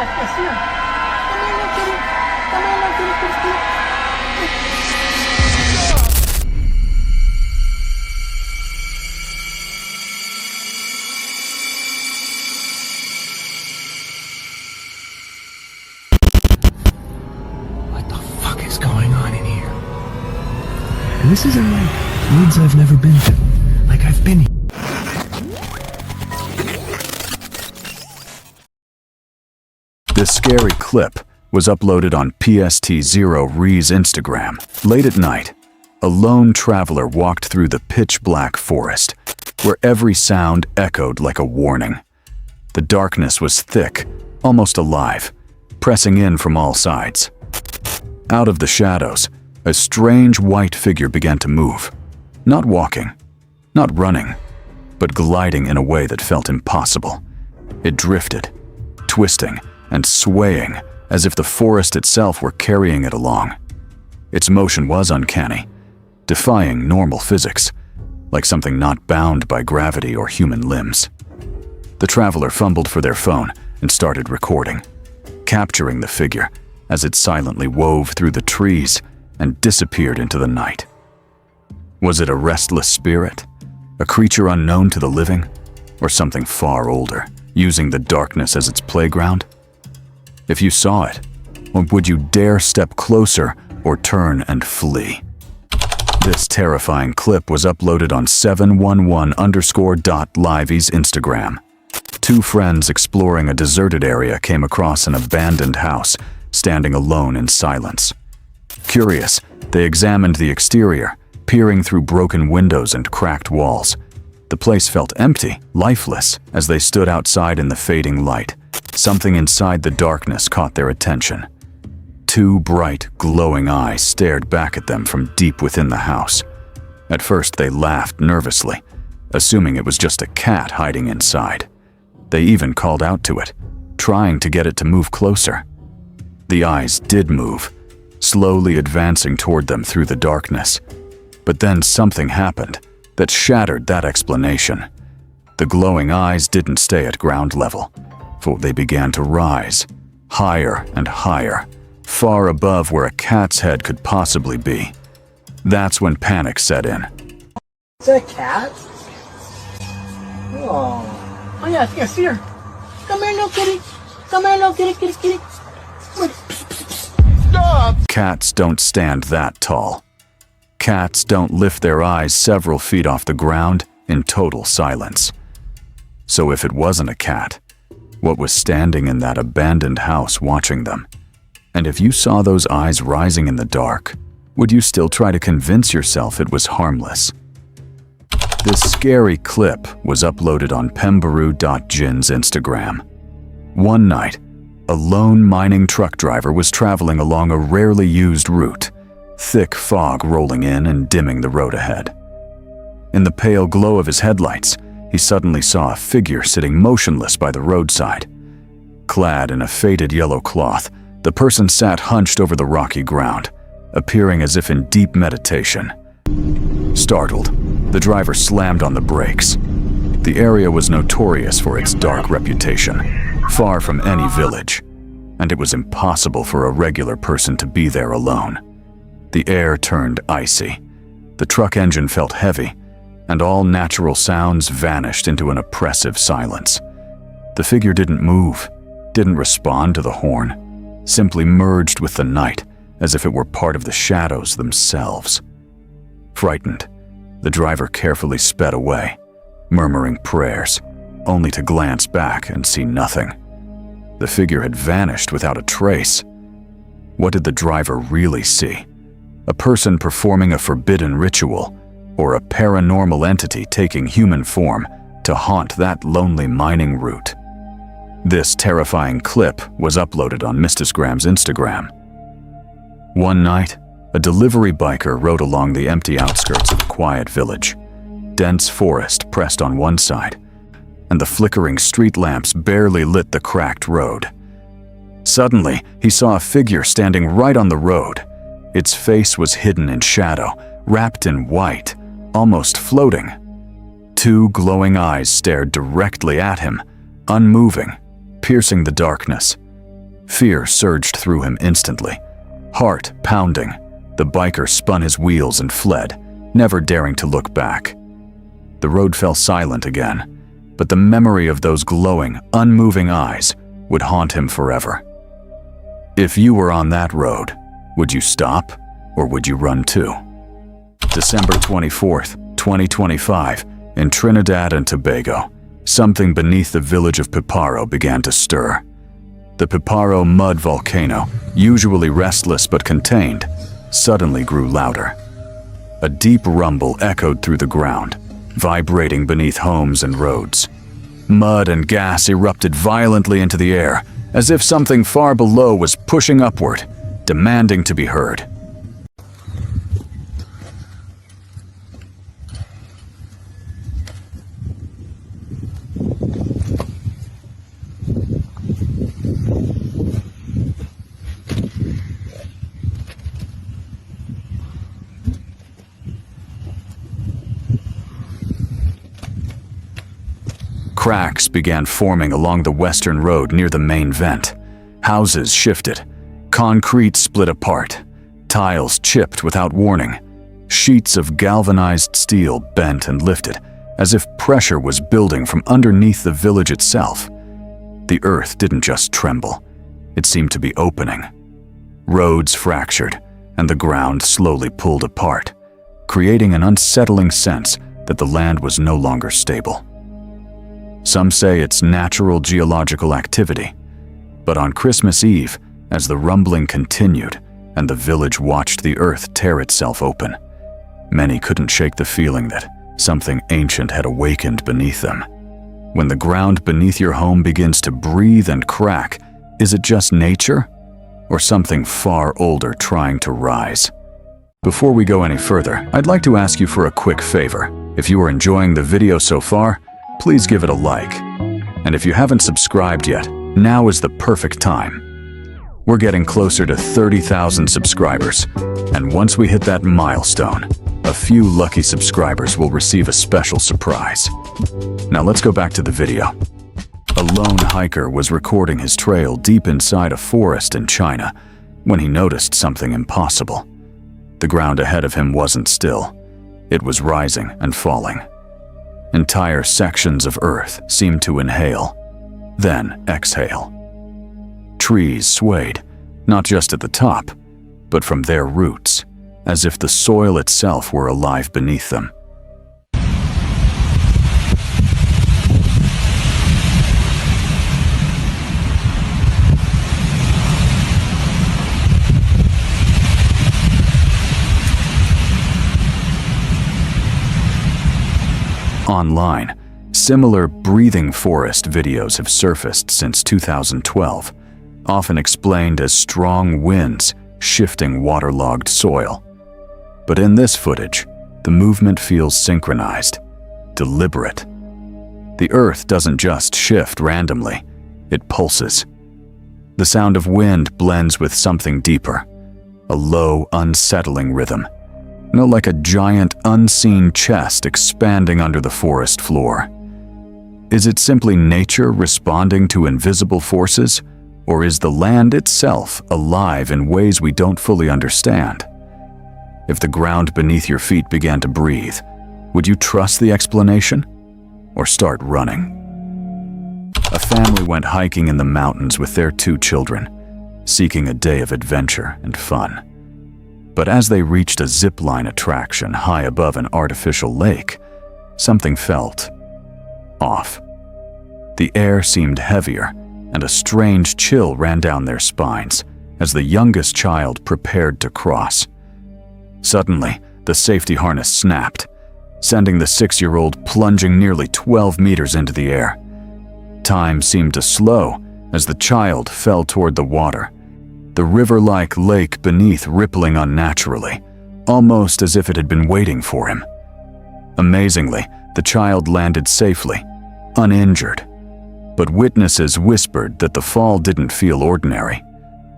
yes, here. Come on, no kitty. Come on, no kitty, kitty, kitty. What the fuck is going on in here? And this isn't like woods I've never been to. Like I've been here. This scary clip was uploaded on PST0Re's Instagram. Late at night, a lone traveler walked through the pitch-black forest, where every sound echoed like a warning. The darkness was thick, almost alive, pressing in from all sides. Out of the shadows, a strange white figure began to move. Not walking, not running, but gliding in a way that felt impossible. It drifted, twisting, and swaying as if the forest itself were carrying it along. Its motion was uncanny, defying normal physics, like something not bound by gravity or human limbs. The traveler fumbled for their phone and started recording, capturing the figure as it silently wove through the trees and disappeared into the night. Was it a restless spirit, a creature unknown to the living, or something far older, using the darkness as its playground? If you saw it, would you dare step closer or turn and flee? This terrifying clip was uploaded on 711_.livey's Instagram. Two friends exploring a deserted area came across an abandoned house, standing alone in silence. Curious, they examined the exterior, peering through broken windows and cracked walls. The place felt empty, lifeless, as they stood outside in the fading light. Something inside the darkness caught their attention. Two bright, glowing eyes stared back at them from deep within the house. At first, they laughed nervously, assuming it was just a cat hiding inside. They even called out to it, trying to get it to move closer. The eyes did move, slowly advancing toward them through the darkness. But then something happened that shattered that explanation. The glowing eyes didn't stay at ground level, for they began to rise, higher and higher, far above where a cat's head could possibly be. That's when panic set in. Is that a cat? Oh. Oh, yes, yes, here. Come here, no kitty. Come here, no kitty, kitty, kitty. Stop! Cats don't stand that tall. Cats don't lift their eyes several feet off the ground in total silence. So if it wasn't a cat, what was standing in that abandoned house watching them? And if you saw those eyes rising in the dark, would you still try to convince yourself it was harmless? This scary clip was uploaded on pembaru.jin's Instagram. One night, a lone mining truck driver was traveling along a rarely used route, thick fog rolling in and dimming the road ahead. In the pale glow of his headlights, he suddenly saw a figure sitting motionless by the roadside. Clad in a faded yellow cloth, the person sat hunched over the rocky ground, appearing as if in deep meditation. Startled, the driver slammed on the brakes. The area was notorious for its dark reputation, far from any village, and it was impossible for a regular person to be there alone. The air turned icy. The truck engine felt heavy, and all natural sounds vanished into an oppressive silence. The figure didn't move, didn't respond to the horn, simply merged with the night as if it were part of the shadows themselves. Frightened, the driver carefully sped away, murmuring prayers, only to glance back and see nothing. The figure had vanished without a trace. What did the driver really see? A person performing a forbidden ritual, or a paranormal entity taking human form to haunt that lonely mining route? This terrifying clip was uploaded on Mistagram's Instagram. One night, a delivery biker rode along the empty outskirts of a quiet village. Dense forest pressed on one side, and the flickering street lamps barely lit the cracked road. Suddenly, he saw a figure standing right on the road. Its face was hidden in shadow, wrapped in white, almost floating. Two glowing eyes stared directly at him, unmoving, piercing the darkness. Fear surged through him instantly. Heart pounding, the biker spun his wheels and fled, never daring to look back. The road fell silent again, but the memory of those glowing, unmoving eyes would haunt him forever. If you were on that road, would you stop or would you run too? December 24th, 2025, in Trinidad and Tobago, something beneath the village of Piparo began to stir. The Piparo mud volcano, usually restless but contained, suddenly grew louder. A deep rumble echoed through the ground, vibrating beneath homes and roads. Mud and gas erupted violently into the air, as if something far below was pushing upward, demanding to be heard. Cracks began forming along the western road near the main vent. Houses shifted. Concrete split apart. Tiles chipped without warning. Sheets of galvanized steel bent and lifted, as if pressure was building from underneath the village itself. The earth didn't just tremble. It seemed to be opening. Roads fractured, and the ground slowly pulled apart, creating an unsettling sense that the land was no longer stable. Some say it's natural geological activity, but on Christmas Eve, as the rumbling continued and the village watched the earth tear itself open, many couldn't shake the feeling that something ancient had awakened beneath them. When the ground beneath your home begins to breathe and crack, is it just nature or something far older trying to rise? Before we go any further, I'd like to ask you for a quick favor. If you are enjoying the video so far, please give it a like. And if you haven't subscribed yet, now is the perfect time. We're getting closer to 30,000 subscribers, and once we hit that milestone, a few lucky subscribers will receive a special surprise. Now let's go back to the video. A lone hiker was recording his trail deep inside a forest in China when he noticed something impossible. The ground ahead of him wasn't still. It was rising and falling. Entire sections of earth seemed to inhale, then exhale. Trees swayed, not just at the top, but from their roots, as if the soil itself were alive beneath them. Online, similar breathing forest videos have surfaced since 2012, often explained as strong winds shifting waterlogged soil. But in this footage, the movement feels synchronized, deliberate. The earth doesn't just shift randomly, it pulses. The sound of wind blends with something deeper, a low, unsettling rhythm. Like a giant, unseen chest expanding under the forest floor. Is it simply nature responding to invisible forces, or is the land itself alive in ways we don't fully understand? If the ground beneath your feet began to breathe, would you trust the explanation, or start running? A family went hiking in the mountains with their 2 children, seeking a day of adventure and fun. But as they reached a zip-line attraction high above an artificial lake, something felt off. The air seemed heavier, and a strange chill ran down their spines as the youngest child prepared to cross. Suddenly, the safety harness snapped, sending the 6-year-old plunging nearly 12 meters into the air. Time seemed to slow as the child fell toward the water, the river-like lake beneath rippling unnaturally, almost as if it had been waiting for him. Amazingly, the child landed safely, uninjured. But witnesses whispered that the fall didn't feel ordinary.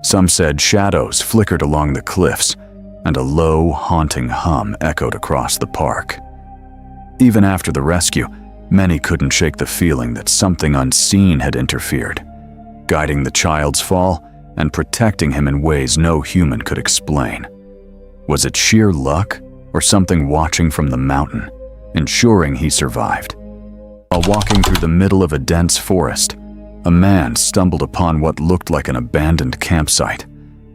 Some said shadows flickered along the cliffs, and a low, haunting hum echoed across the park. Even after the rescue, many couldn't shake the feeling that something unseen had interfered, guiding the child's fall and protecting him in ways no human could explain. Was it sheer luck or something watching from the mountain, ensuring he survived? While walking through the middle of a dense forest, a man stumbled upon what looked like an abandoned campsite.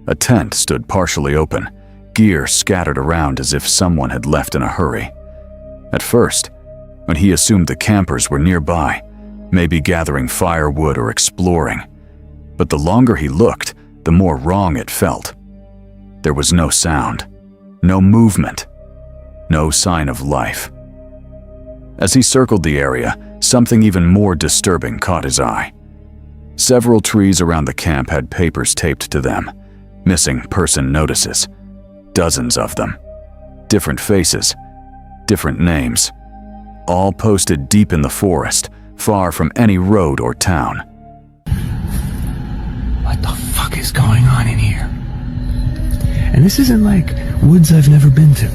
A tent stood partially open, gear scattered around as if someone had left in a hurry. At first, when he assumed the campers were nearby, maybe gathering firewood or exploring, but the longer he looked, the more wrong it felt. There was no sound, no movement, no sign of life. As he circled the area, something even more disturbing caught his eye. Several trees around the camp had papers taped to them, missing person notices, dozens of them. Different faces, different names, all posted deep in the forest, far from any road or town. What the fuck is going on in here? And this isn't like woods I've never been to.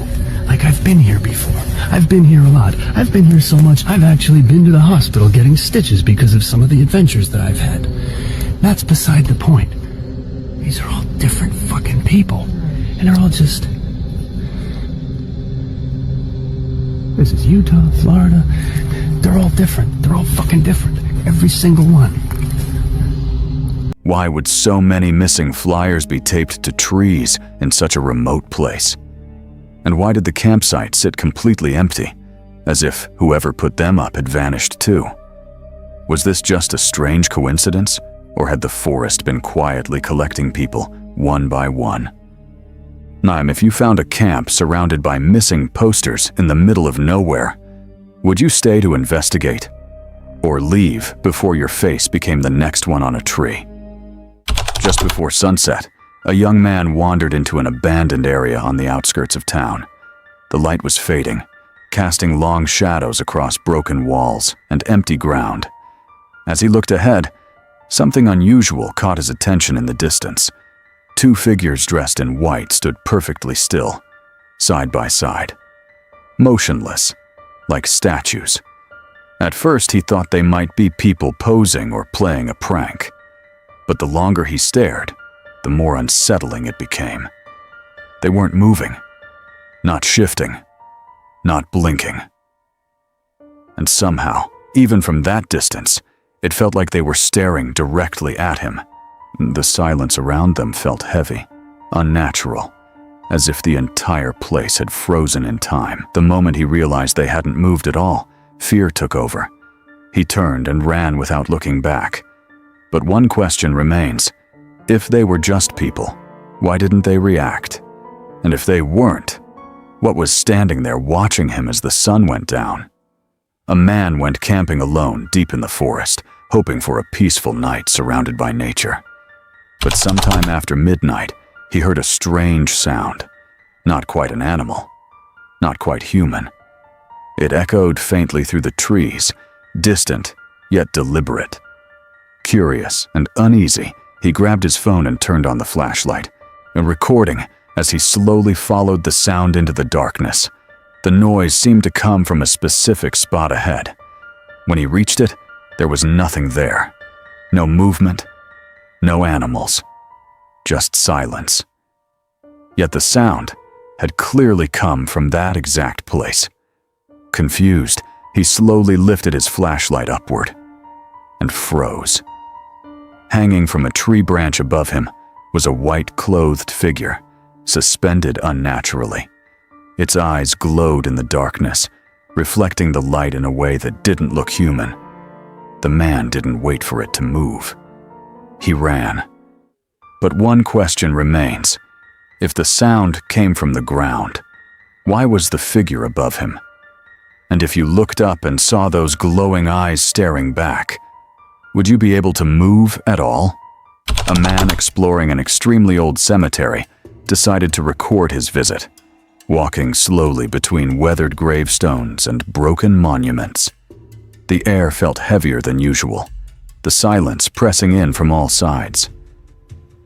Like I've been here before. I've been here a lot. I've been here so much, I've actually been to the hospital getting stitches because of some of the adventures that I've had. That's beside the point. These are all different fucking people. And they're all just... This is Utah, Florida. They're all different. They're all fucking different. Every single one. Why would so many missing flyers be taped to trees in such a remote place? And why did the campsite sit completely empty, as if whoever put them up had vanished too? Was this just a strange coincidence, or had the forest been quietly collecting people, one by one? Naim, if you found a camp surrounded by missing posters in the middle of nowhere, would you stay to investigate? Or leave before your face became the next one on a tree? Just before sunset, a young man wandered into an abandoned area on the outskirts of town. The light was fading, casting long shadows across broken walls and empty ground. As he looked ahead, something unusual caught his attention in the distance. Two figures dressed in white stood perfectly still, side by side, motionless, like statues. At first, he thought they might be people posing or playing a prank. But the longer he stared, the more unsettling it became. They weren't moving, not shifting, not blinking. And somehow, even from that distance, it felt like they were staring directly at him. The silence around them felt heavy, unnatural, as if the entire place had frozen in time. The moment he realized they hadn't moved at all, fear took over. He turned and ran without looking back. But one question remains. If they were just people, why didn't they react? And if they weren't, what was standing there watching him as the sun went down? A man went camping alone deep in the forest, hoping for a peaceful night surrounded by nature. But sometime after midnight, he heard a strange sound. Not quite an animal, not quite human. It echoed faintly through the trees, distant yet deliberate. Curious and uneasy, he grabbed his phone and turned on the flashlight, a recording as he slowly followed the sound into the darkness. The noise seemed to come from a specific spot ahead. When he reached it, there was nothing there. No movement, no animals, just silence. Yet the sound had clearly come from that exact place. Confused, he slowly lifted his flashlight upward and froze. Hanging from a tree branch above him was a white-clothed figure, suspended unnaturally. Its eyes glowed in the darkness, reflecting the light in a way that didn't look human. The man didn't wait for it to move. He ran. But one question remains. If the sound came from the ground, why was the figure above him? And if you looked up and saw those glowing eyes staring back, would you be able to move at all? A man exploring an extremely old cemetery decided to record his visit, walking slowly between weathered gravestones and broken monuments. The air felt heavier than usual, the silence pressing in from all sides.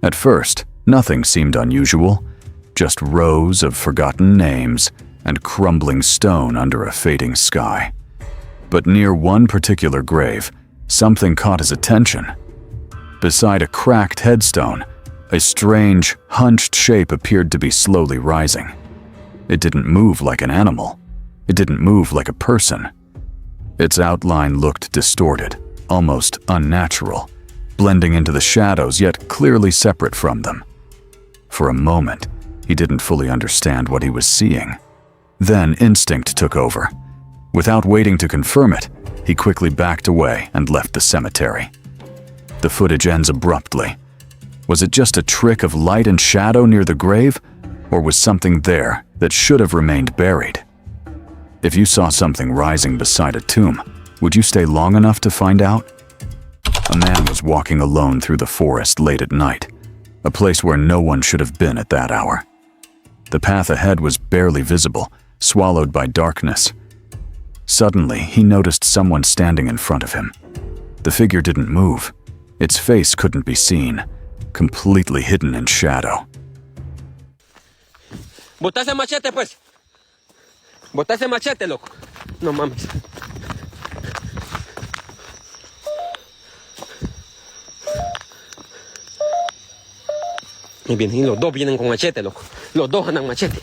At first, nothing seemed unusual, just rows of forgotten names and crumbling stone under a fading sky. But near one particular grave, something caught his attention. Beside a cracked headstone, A strange, hunched shape appeared to be slowly rising. It didn't move like an animal. It didn't move like a person. Its outline looked distorted, almost unnatural, blending into the shadows yet clearly separate from them. For a moment, he didn't fully understand what he was seeing. Then instinct took over. Without waiting to confirm it, he quickly backed away and left the cemetery. The footage ends abruptly. Was it just a trick of light and shadow near the grave, or was something there that should have remained buried? If you saw something rising beside a tomb, would you stay long enough to find out? A man was walking alone through the forest late at night, a place where no one should have been at that hour. The path ahead was barely visible, swallowed by darkness. Suddenly, he noticed someone standing in front of him. The figure didn't move. Its face couldn't be seen, completely hidden in shadow. Bota ese machete, pues. Bota ese machete, loco. No mames. Y vienen, los dos vienen con machete, loco. Los dos andan machete.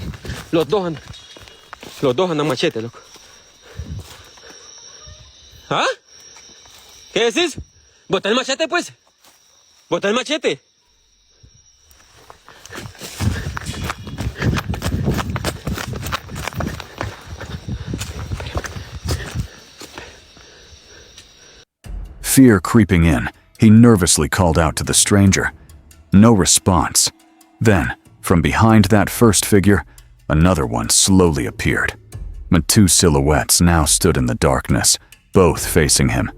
Los dos andan machete, loco. ¿Ah? ¿Qué decís? Bota el machete, pues. Bota el machete. Fear creeping in, he nervously called out to the stranger. No response. Then, from behind that first figure, another one slowly appeared. Two silhouettes now stood in the darkness, both facing him.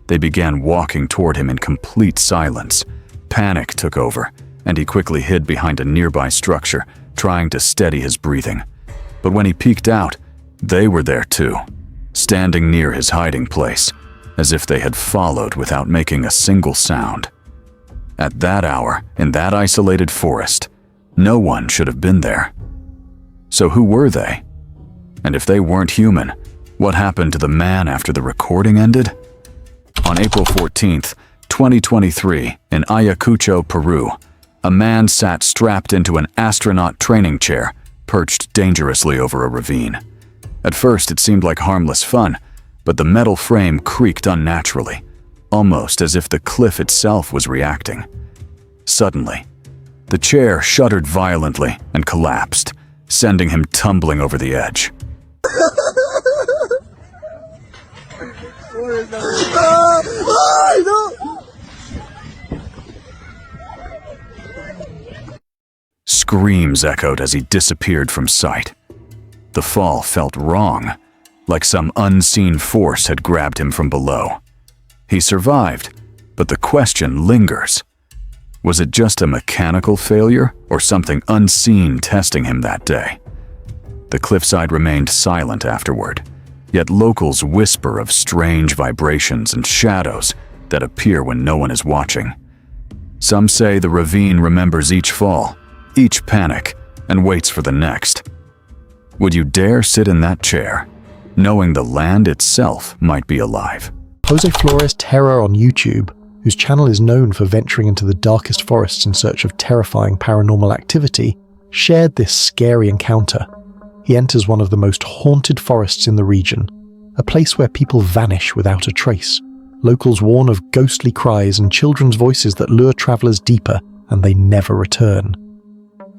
They began walking toward him in complete silence. Panic took over, and he quickly hid behind a nearby structure, trying to steady his breathing. But when he peeked out, they were there too, standing near his hiding place, as if they had followed without making a single sound. At that hour, in that isolated forest, no one should have been there. So who were they? And if they weren't human, what happened to the man after the recording ended? On April 14th, 2023, in Ayacucho, Peru, a man sat strapped into an astronaut training chair, perched dangerously over a ravine. At first, it seemed like harmless fun, but the metal frame creaked unnaturally, almost as if the cliff itself was reacting. Suddenly, the chair shuddered violently and collapsed, sending him tumbling over the edge. Screams echoed as he disappeared from sight. The fall felt wrong, like some unseen force had grabbed him from below. He survived, but the question lingers. Was it just a mechanical failure or something unseen testing him that day? The cliffside remained silent afterward, yet locals whisper of strange vibrations and shadows that appear when no one is watching. Some say the ravine remembers each fall, each panic, and waits for the next. Would you dare sit in that chair, knowing the land itself might be alive? Jose Flores Terror on YouTube, whose channel is known for venturing into the darkest forests in search of terrifying paranormal activity, shared this scary encounter. He enters one of the most haunted forests in the region, a place where people vanish without a trace. Locals warn of ghostly cries and children's voices that lure travelers deeper, and they never return.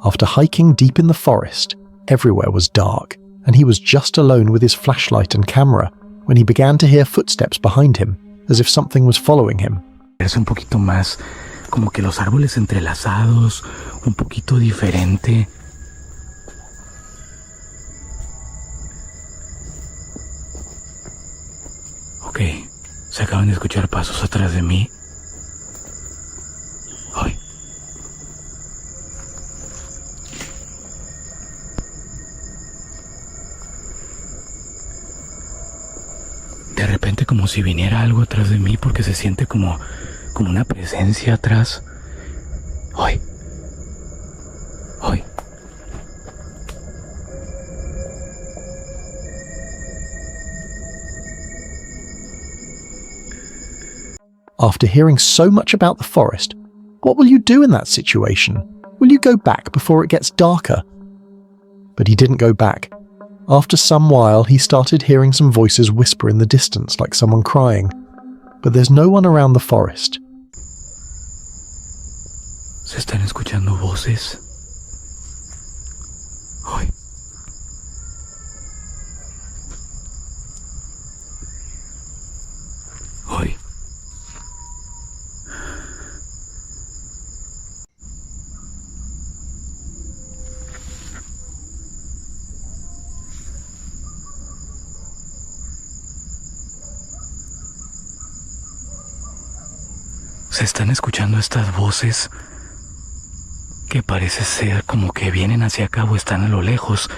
After hiking deep in the forest, everywhere was dark, and he was just alone with his flashlight and camera when he began to hear footsteps behind him, as if something was following him. Es un poquito más como que los árboles entrelazados, un poquito diferente. Ok, se acaban de escuchar pasos atrás de mí. Ay. De repente como si viniera algo atrás de mí porque se siente como una presencia atrás. Ay. Ay. After hearing so much about the forest, What will you do in that situation? Will you go back before it gets darker? But he didn't go back. After some while, he started hearing some voices whisper in the distance like someone crying. But there's no one around the forest. Se están escuchando voces. Hoy. Hoy. Se están escuchando estas voces que parece ser como que vienen hacia acá o están a lo lejos,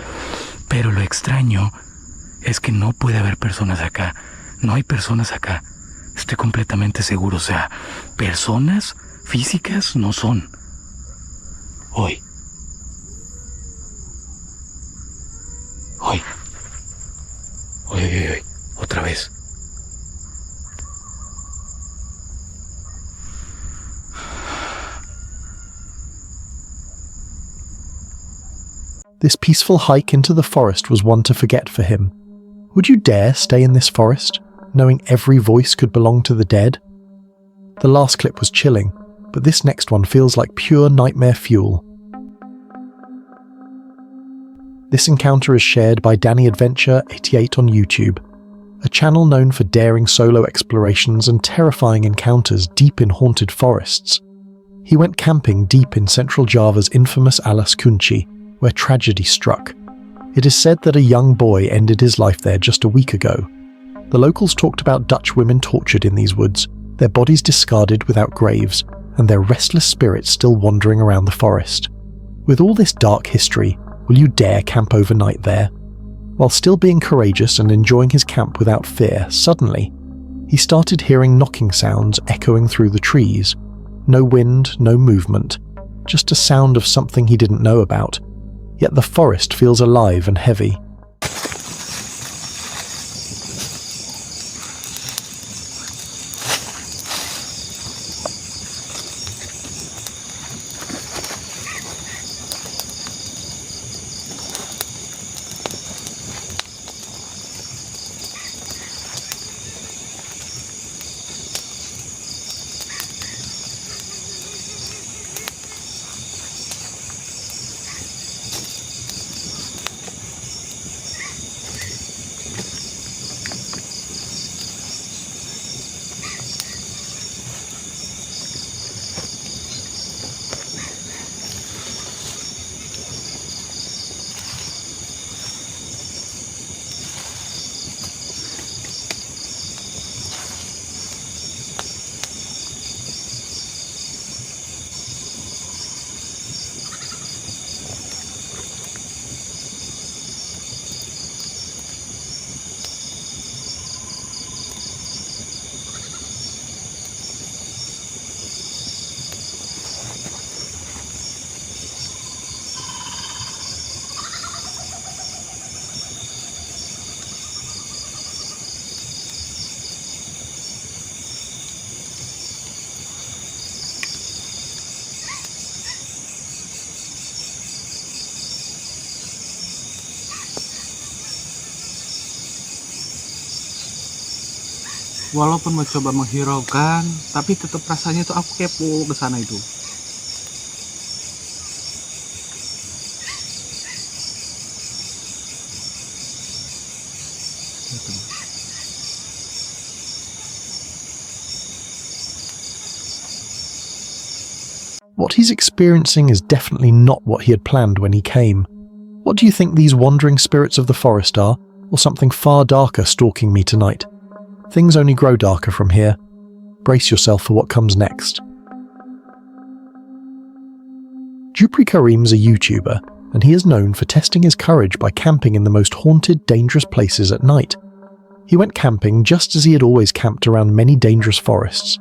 pero lo extraño es que no puede haber personas acá, no hay personas acá, estoy completamente seguro, o sea, personas físicas no son. Hoy. Otra vez. This peaceful hike into the forest was one to forget for him. Would you dare stay in this forest, knowing every voice could belong to the dead? The last clip was chilling, but this next one feels like pure nightmare fuel. This encounter is shared by Danny Adventure 88 on YouTube, a channel known for daring solo explorations and terrifying encounters deep in haunted forests. He went camping deep in central Java's infamous Alas Kunci, where tragedy struck. It is said that a young boy ended his life there just a week ago. The locals talked about Dutch women tortured in these woods, their bodies discarded without graves, and their restless spirits still wandering around the forest. With all this dark history, will you dare camp overnight there? While still being courageous and enjoying his camp without fear, suddenly, he started hearing knocking sounds echoing through the trees. No wind, no movement, just a sound of something he didn't know about. Yet the forest feels alive and heavy. Walaupun mencoba menghiraukan, tapi tetap rasanya tuh aku kepo ke sana itu. What he's experiencing is definitely not what he had planned when he came. What do you think these wandering spirits of the forest are, or something far darker stalking me tonight? Things only grow darker from here. Brace yourself for what comes next. Jupri Karim's a YouTuber, and he is known for testing his courage by camping in the most haunted, dangerous places at night. He went camping just as he had always camped around many dangerous forests.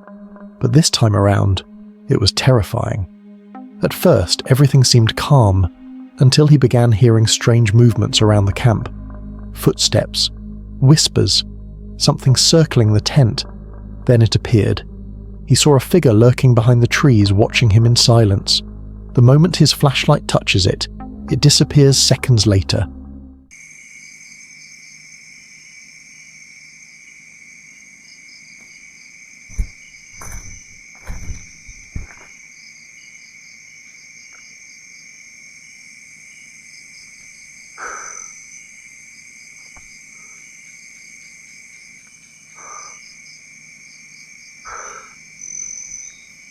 But this time around, it was terrifying. At first, everything seemed calm, until he began hearing strange movements around the camp. Footsteps, whispers, something circling the tent. Then it appeared. he saw a figure lurking behind the trees watching him in silence. The moment his flashlight touches it, it disappears seconds later.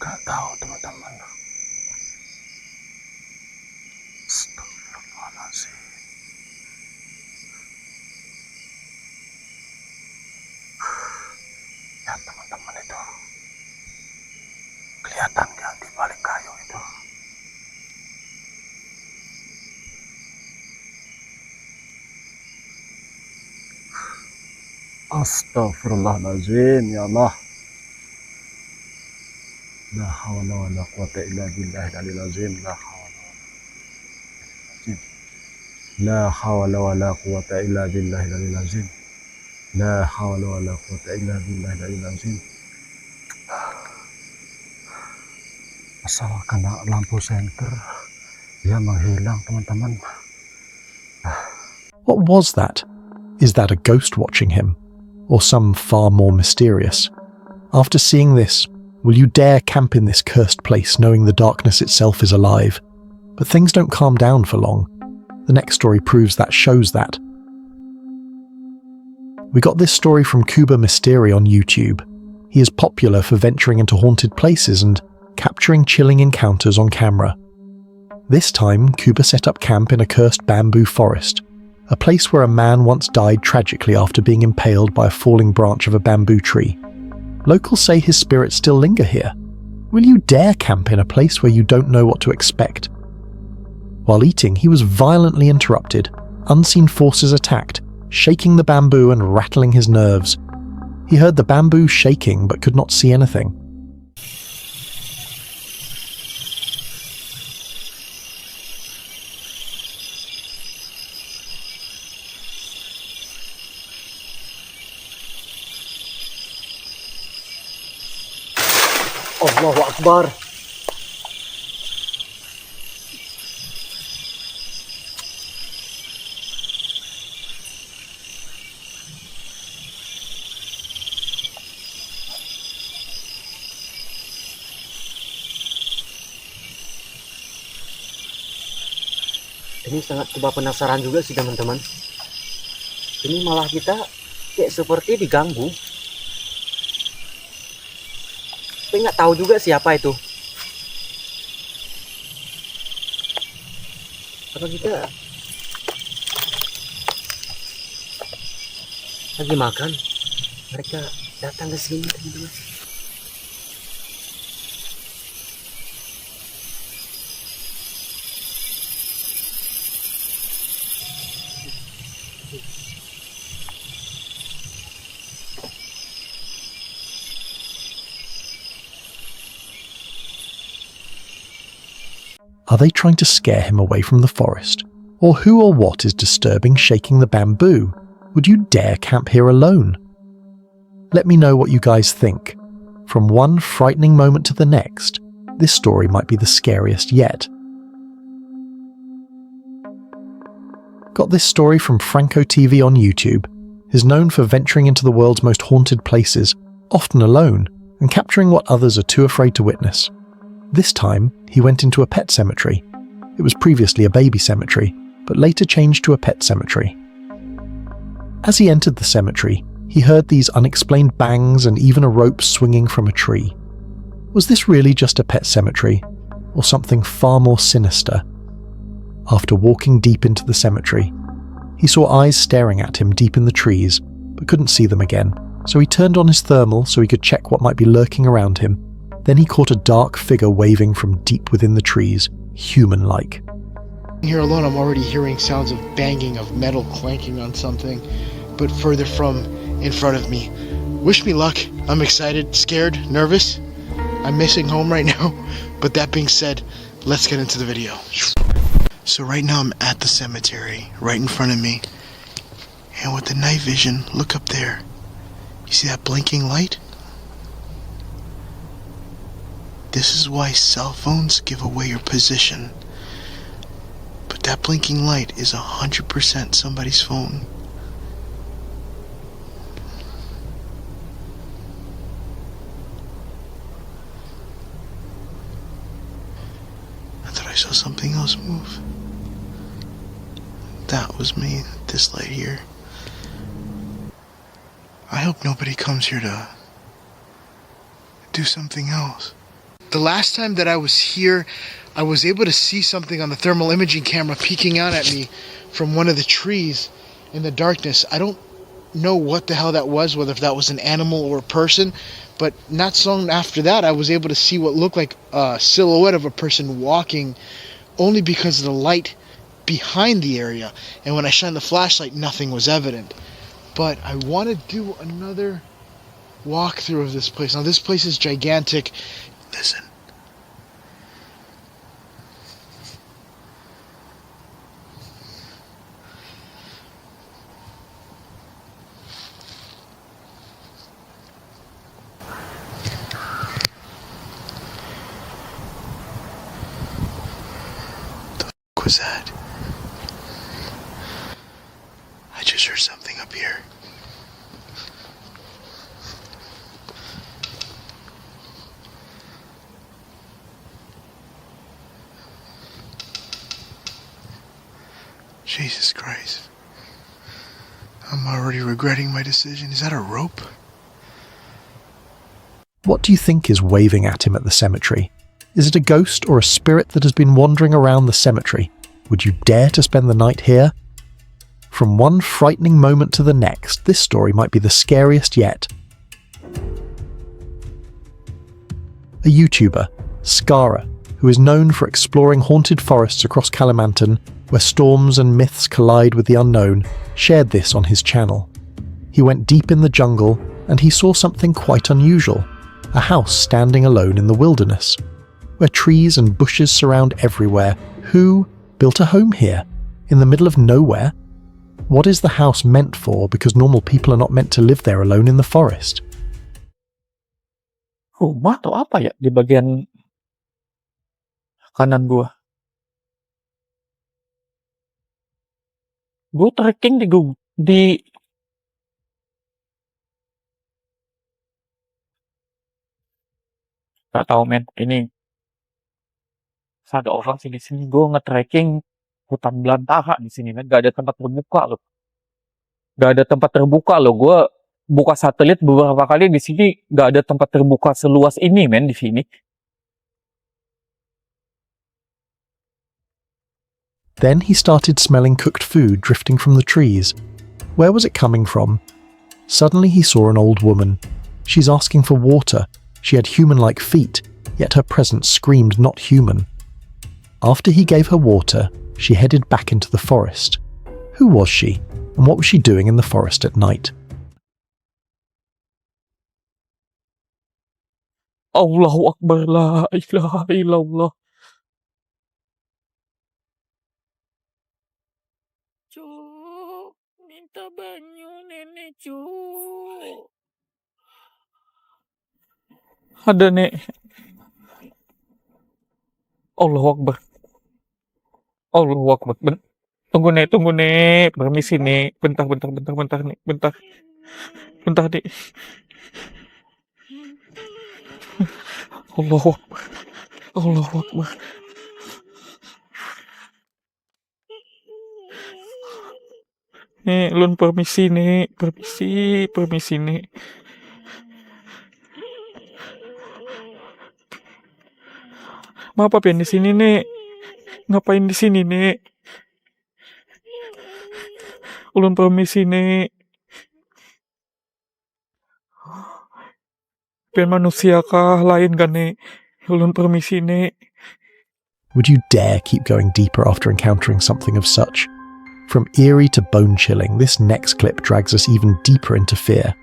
Gak tahu teman-teman. Astagfirullahaladzim. Ya teman-teman itu. Kelihatan nggak di balik kayu itu? Astagfirullahaladzim, ya Allah. La hawla wa la quwata illa billahi al-'aliyyil 'azim. La hawla wa la quwata illa billahi al-'aliyyil 'azim. La hawla wa la quwata illa billahi al-'aliyyil 'azim. Asal kena lampu senter, dia menghilang, teman-teman. What was that? Is that a ghost watching him? Or some far more mysterious? After seeing this, will you dare camp in this cursed place knowing the darkness itself is alive? But things don't calm down for long. The next story proves that shows that. We got this story from Cuba Mystery on YouTube. He is popular for venturing into haunted places and capturing chilling encounters on camera. This time, Cuba set up camp in a cursed bamboo forest, a place where a man once died tragically after being impaled by a falling branch of a bamboo tree. Locals say his spirits still linger here. Will you dare camp in a place where you don't know what to expect? While eating, he was violently interrupted. Unseen forces attacked, shaking the bamboo and rattling his nerves. He heard the bamboo shaking but could not see anything. Allahu Akbar. Ini sangat coba penasaran juga sih teman-teman. Ini malah kita kayak seperti diganggu. Tapi nggak tahu juga siapa itu. Apa kita lagi makan? Mereka datang ke sini teman-teman. Are they trying to scare him away from the forest? Or who or what is disturbing shaking the bamboo? Would you dare camp here alone? Let me know what you guys think. From one frightening moment to the next, this story might be the scariest yet. Got this story from Franco TV on YouTube. He's known for venturing into the world's most haunted places, often alone, and capturing what others are too afraid to witness. This time, he went into a pet cemetery. It was previously a baby cemetery, but later changed to a pet cemetery. As he entered the cemetery, he heard these unexplained bangs and even a rope swinging from a tree. Was this really just a pet cemetery, or something far more sinister? After walking deep into the cemetery, he saw eyes staring at him deep in the trees, but couldn't see them again, so he turned on his thermal so he could check what might be lurking around him. Then he caught a dark figure waving from deep within the trees, human-like. Here alone, I'm already hearing sounds of banging, of metal clanking on something, but further from in front of me. Wish me luck. I'm excited, scared, nervous. I'm missing home right now. But that being said, let's get into the video. So right now I'm at the cemetery, right in front of me. And with the night vision, look up there. You see that blinking light? This is why cell phones give away your position. But that blinking light is 100% somebody's phone. I thought I saw something else move. That was me, this light here. I hope nobody comes here to do something else. The last time that I was here, I was able to see something on the thermal imaging camera peeking out at me from one of the trees in the darkness. I don't know what the hell that was, whether if that was an animal or a person, but not so long after that, I was able to see what looked like a silhouette of a person walking, only because of the light behind the area. And when I shined the flashlight, nothing was evident. But I want to do another walkthrough of this place. Now, this place is gigantic. Listen. The fuck was that? I just heard something up here. Jesus Christ. I'm already regretting my decision. Is that a rope? What do you think is waving at him at the cemetery? Is it a ghost or a spirit that has been wandering around the cemetery? Would you dare to spend the night here? From one frightening moment to the next, this story might be the scariest yet. A YouTuber, Skara, who is known for exploring haunted forests across Kalimantan, where storms and myths collide with the unknown, shared this on his channel. He went deep in the jungle and he saw something quite unusual, a house standing alone in the wilderness, where trees and bushes surround everywhere. Who built a home here, in the middle of nowhere? What is the house meant for, because normal people are not meant to live there alone in the forest? Rumah atau apa ya di bagian kanan gua? Gua trekking di nggak tahu men, ini ada orang sih di sini. Gua nge-trekking hutan belantara di sini men, gak ada tempat terbuka loh. Gak ada tempat terbuka loh. Gua buka satelit beberapa kali di sini, gak ada tempat terbuka seluas ini men di sini. Then he started smelling cooked food drifting from the trees. Where was it coming from? Suddenly he saw an old woman. She's asking for water. She had human-like feet, yet her presence screamed not human. After he gave her water, she headed back into the forest. Who was she, and what was she doing in the forest at night? Allahu Akbar, la ilaha illallah. Cuk, minta banyu nenek cuk. Ada nek. Allahu Akbar. Allahu Akbar. Tunggu nek. Permisi nek. Bentar nek. Bentar nek. Allahu Akbar. Allahu Akbar. Nek, lun permisi nek. Permisi nek. Maaf apa yang di sini nek? Ngapain di sini nek? Ulun permisi nek. Pian manusia kah lain kan nek? Ulun permisi nek. Would you dare keep going deeper after encountering something of such? From eerie to bone-chilling, this next clip drags us even deeper into fear.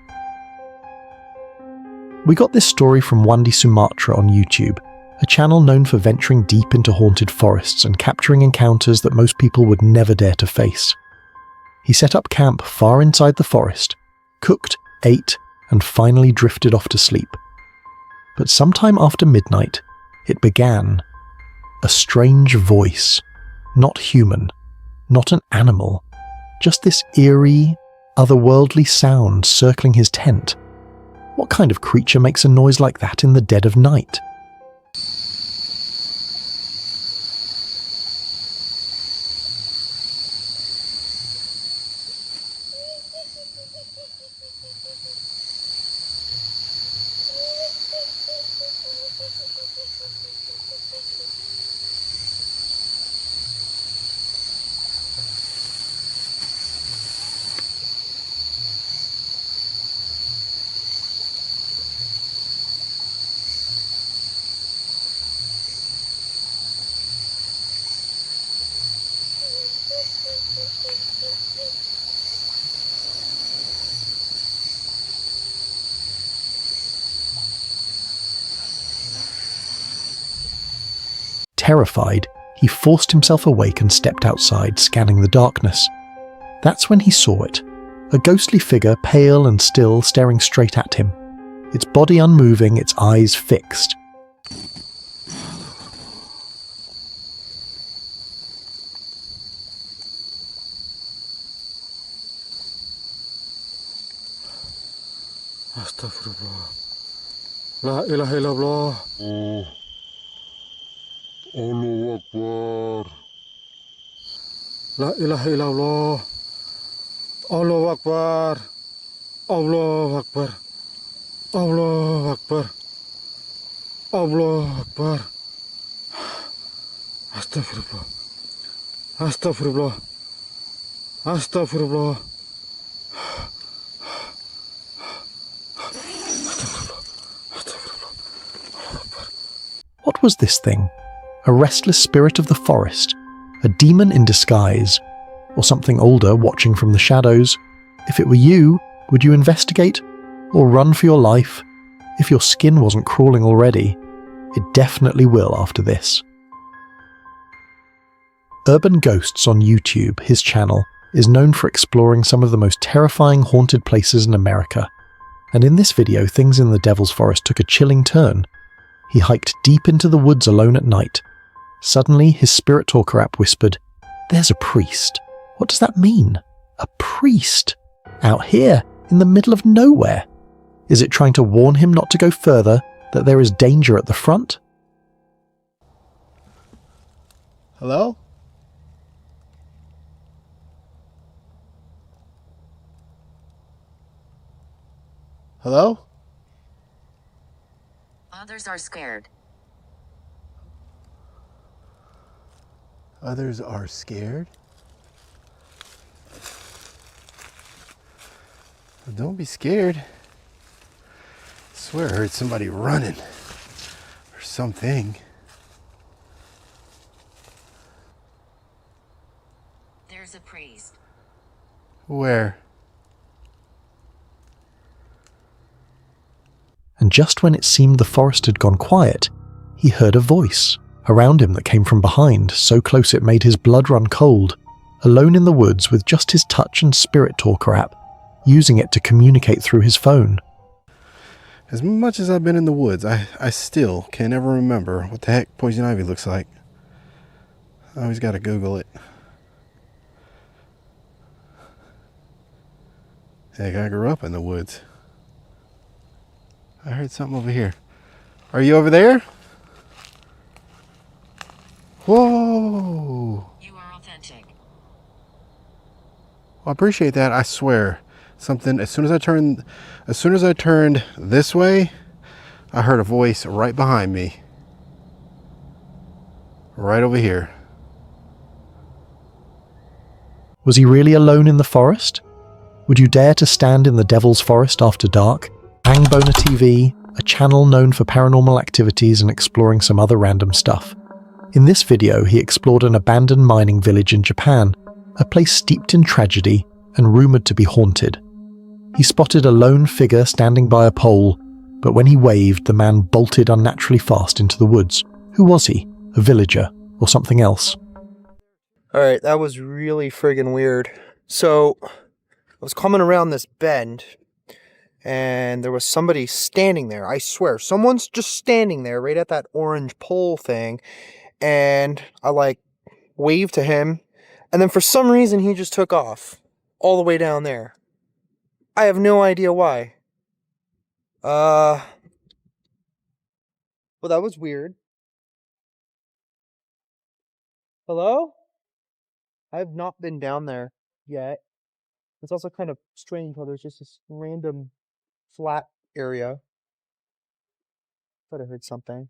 We got this story from Wandi Sumatra on YouTube, a channel known for venturing deep into haunted forests and capturing encounters that most people would never dare to face. He set up camp far inside the forest, cooked, ate, and finally drifted off to sleep. But sometime after midnight, It began. A strange voice. Not human. Not an animal. Just this eerie, otherworldly sound circling his tent. What kind of creature makes a noise like that in the dead of night? Terrified, he forced himself awake and stepped outside, scanning the darkness. That's when he saw it. A ghostly figure, pale and still, staring straight at him. Its body unmoving, its eyes fixed. Astaghfirullah. La ilaha illallah. Allahu Akbar. La ilaha illallah. Allahu Akbar. Allahu Akbar. Allahu Akbar. Allahu Akbar. Astaghfirullah. Astaghfirullah. Astaghfirullah. What was this thing? A restless spirit of the forest? A demon in disguise? Or something older watching from the shadows? If it were you, would you investigate? Or run for your life? If your skin wasn't crawling already, it definitely will after this. Urban Ghosts on YouTube, his channel, is known for exploring some of the most terrifying haunted places in America. And in this video, things in the Devil's Forest took a chilling turn. He hiked deep into the woods alone at night. Suddenly, his spirit talker app whispered, "There's a priest." What does that mean? A priest? Out here, in the middle of nowhere? Is it trying to warn him not to go further, that there is danger at the front? Hello? Hello? Others are scared. Others are scared? Well, don't be scared. I swear I heard somebody running. Or something. There's a priest. Where? And just when it seemed the forest had gone quiet, he heard a voice around him that came from behind, so close it made his blood run cold, alone in the woods with just his touch and spirit talker app, using it to communicate through his phone. As much as I've been in the woods, I still can't ever remember what the heck poison ivy looks like. I always gotta Google it. Heck, I grew up in the woods. I heard something over here. Are you over there? Whoa! You are authentic. Well, I appreciate that. I swear, something. As soon as I turned this way, I heard a voice right behind me, right over here. Was he really alone in the forest? Would you dare to stand in the Devil's Forest after dark? Hangboner TV, a channel known for paranormal activities and exploring some other random stuff. In this video, he explored an abandoned mining village in Japan, a place steeped in tragedy and rumoured to be haunted. He spotted a lone figure standing by a pole, but when he waved, the man bolted unnaturally fast into the woods. Who was he? A villager or something else? Alright, that was really friggin' weird. So, I was coming around this bend, and there was somebody standing there. I swear, someone's just standing there right at that orange pole thing, and I like waved to him, and then for some reason he just took off all the way down there. I have no idea why. Well, that was weird. Hello? I have not been down there yet. It's also kind of strange how there's just this random flat area. Thought I heard something.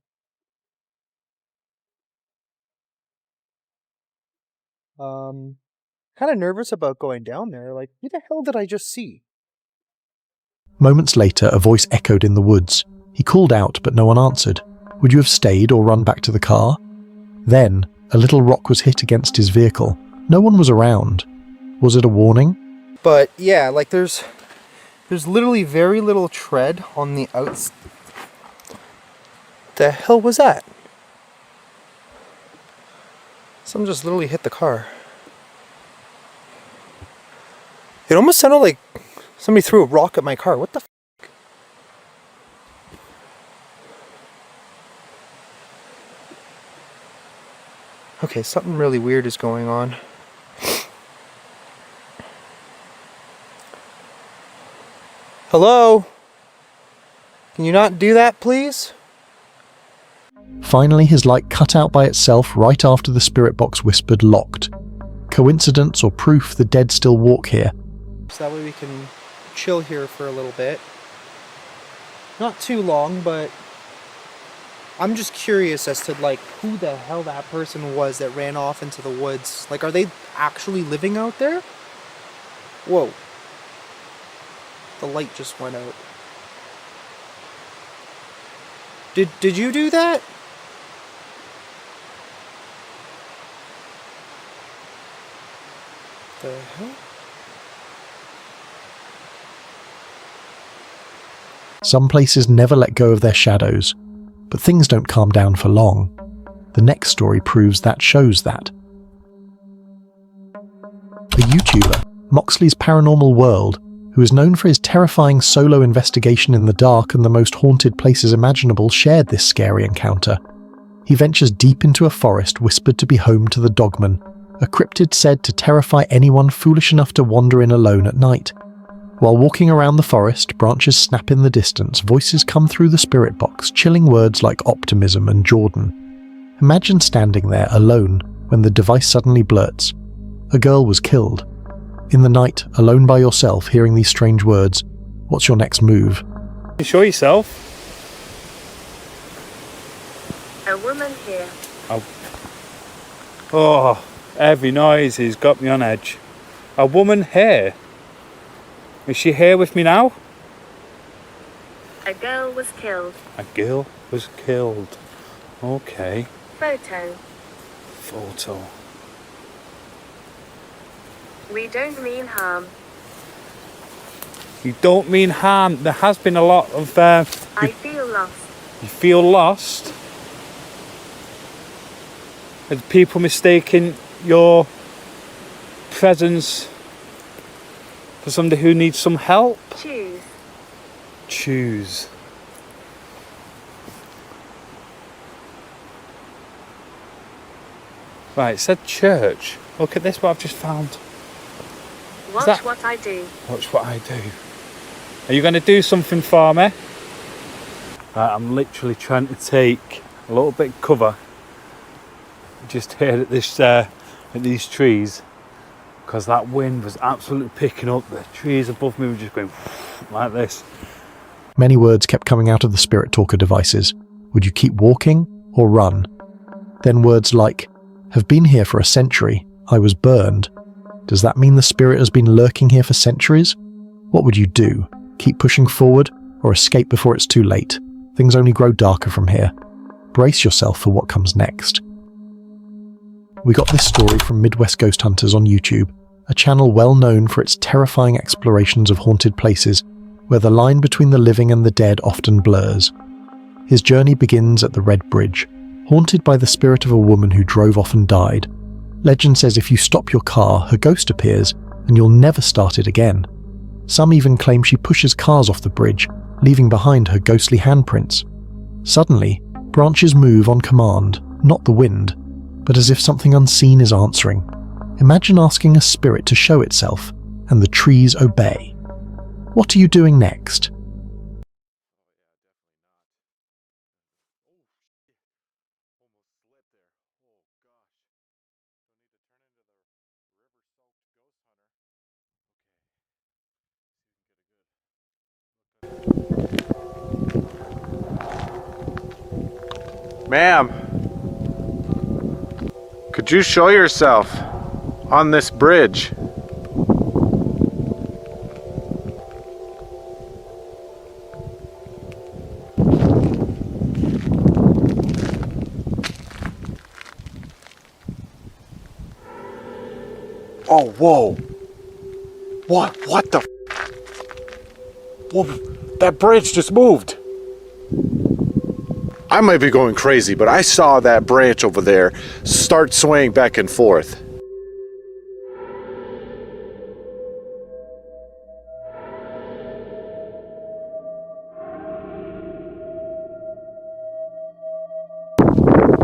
Kind of nervous about going down there. Like, who the hell did I just see? Moments later, a voice echoed in the woods. He called out, but no one answered. Would you have stayed or run back to the car? Then, a little rock was hit against his vehicle. No one was around. Was it a warning? But yeah, like there's literally very little tread on the outs. The hell was that? Someone just literally hit the car. It almost sounded like somebody threw a rock at my car. What the f***? Okay, something really weird is going on. Hello? Can you not do that, please? Finally, his light cut out by itself right after the spirit box whispered locked. Coincidence or proof the dead still walk here? So that way we can chill here for a little bit. Not too long, but I'm just curious as to like who the hell that person was that ran off into the woods. Like, are they actually living out there? Whoa. The light just went out. Did you do that? The hell? Some places never let go of their shadows, but things don't calm down for long. The next story proves that shows that. A YouTuber, Moxley's Paranormal World, who is known for his terrifying solo investigation in the dark and the most haunted places imaginable, shared this scary encounter. He ventures deep into a forest whispered to be home to the Dogman, a cryptid said to terrify anyone foolish enough to wander in alone at night. While walking around the forest, branches snap in the distance, voices come through the spirit box, chilling words like optimism and Jordan. Imagine standing there alone when the device suddenly blurts. A girl was killed. In the night, alone by yourself, hearing these strange words, what's your next move? You show yourself. A woman here. Oh, every noise has got me on edge. A woman here. Is she here with me now? A girl was killed. A girl was killed. Okay. Photo. Photo. We don't mean harm. You don't mean harm. There has been a lot of... I feel lost. You feel lost? Are people mistaking your presence for somebody who needs some help? Choose. Choose. Right, it said church. Look at this, what I've just found. Watch what I do. Watch what I do. Are you going to do something for me? Right, I'm literally trying to take a little bit of cover just here at this at these trees, because that wind was absolutely picking up. The trees above me were just going like this. Many words kept coming out of the spirit talker devices. Would you keep walking or run? Then words like, have been here for a century. I was burned. Does that mean the spirit has been lurking here for centuries? What would you do? Keep pushing forward or escape before it's too late? Things only grow darker from here. Brace yourself for what comes next. We got this story from Midwest Ghost Hunters on YouTube, a channel well known for its terrifying explorations of haunted places where the line between the living and the dead often blurs. His journey begins at the Red Bridge, haunted by the spirit of a woman who drove off and died. Legend says if you stop your car, her ghost appears and you'll never start it again. Some even claim she pushes cars off the bridge, leaving behind her ghostly handprints. Suddenly, branches move on command, not the wind, but as if something unseen is answering. Imagine asking a spirit to show itself, and the trees obey. What are you doing next? Ma'am, could you show yourself on this bridge? Oh, whoa. What the? Whoa, that bridge just moved. I might be going crazy, but I saw that branch over there start swaying back and forth.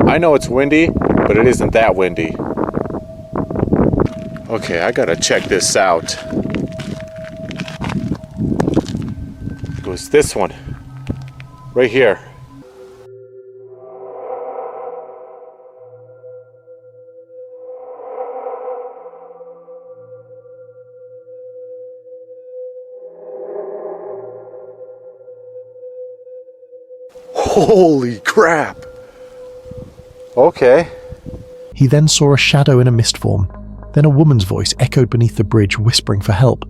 I know it's windy, but it isn't that windy. Okay, I gotta check this out. It was this one, right here. Holy crap! Okay. He then saw a shadow in a mist form. Then a woman's voice echoed beneath the bridge, whispering for help.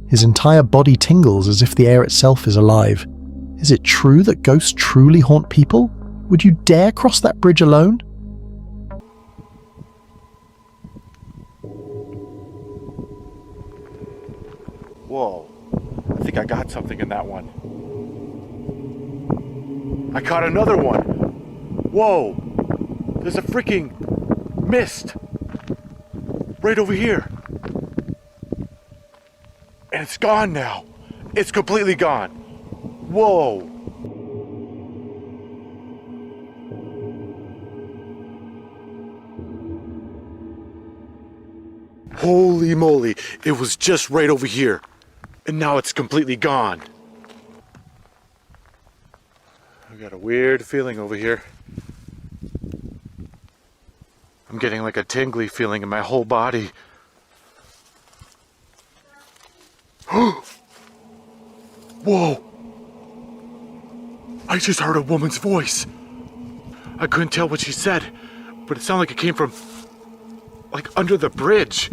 His entire body tingles as if the air itself is alive. Is it true that ghosts truly haunt people? Would you dare cross that bridge alone? Whoa. I think I got something in that one. I caught another one. Whoa. There's a freaking mist right over here. And it's gone now. It's completely gone. Whoa. Holy moly. It was just right over here. And now it's completely gone. I got a weird feeling over here. I'm getting like a tingly feeling in my whole body. Whoa! I just heard a woman's voice. I couldn't tell what she said, but it sounded like it came from, like, under the bridge.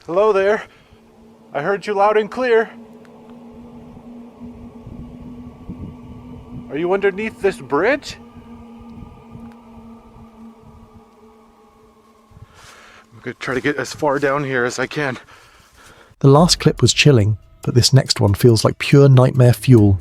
Hello there. I heard you loud and clear. Are you underneath this bridge? I'm gonna try to get as far down here as I can. The last clip was chilling, but this next one feels like pure nightmare fuel.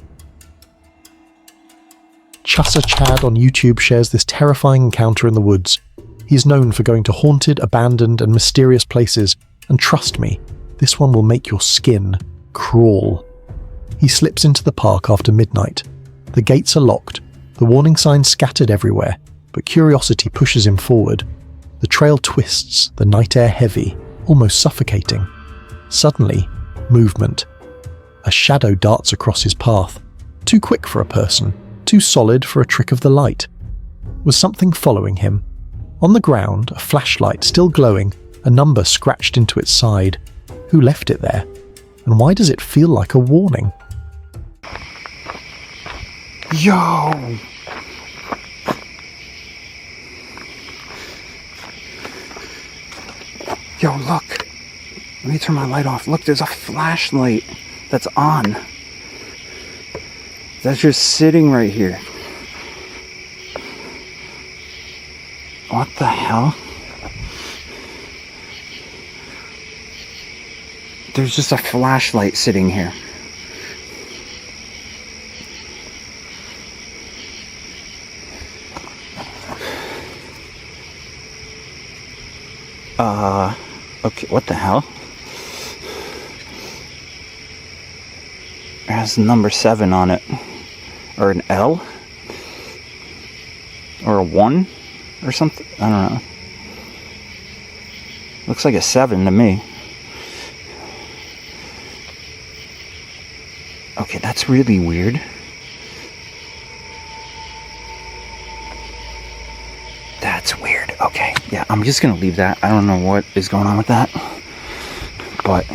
Chussa Chad on YouTube shares this terrifying encounter in the woods. He's known for going to haunted, abandoned, and mysterious places, and trust me, this one will make your skin crawl. He slips into the park after midnight. The gates are locked, the warning signs scattered everywhere, but curiosity pushes him forward. The trail twists, the night air heavy, almost suffocating. Suddenly, movement. A shadow darts across his path. Too quick for a person, too solid for a trick of the light. Was something following him? On the ground, a flashlight still glowing, a number scratched into its side. Who left it there? And why does it feel like a warning? Yo! Yo, look. Let me turn my light off. Look, there's a flashlight that's on. That's just sitting right here. What the hell? There's just a flashlight sitting here. Okay, what the hell? It has number 7 on it. Or an L? Or a 1? Or something? I don't know. Looks like a 7 to me. Okay, that's really weird. That's weird. Okay, yeah, I'm just gonna leave that. I don't know what is going on with that. But,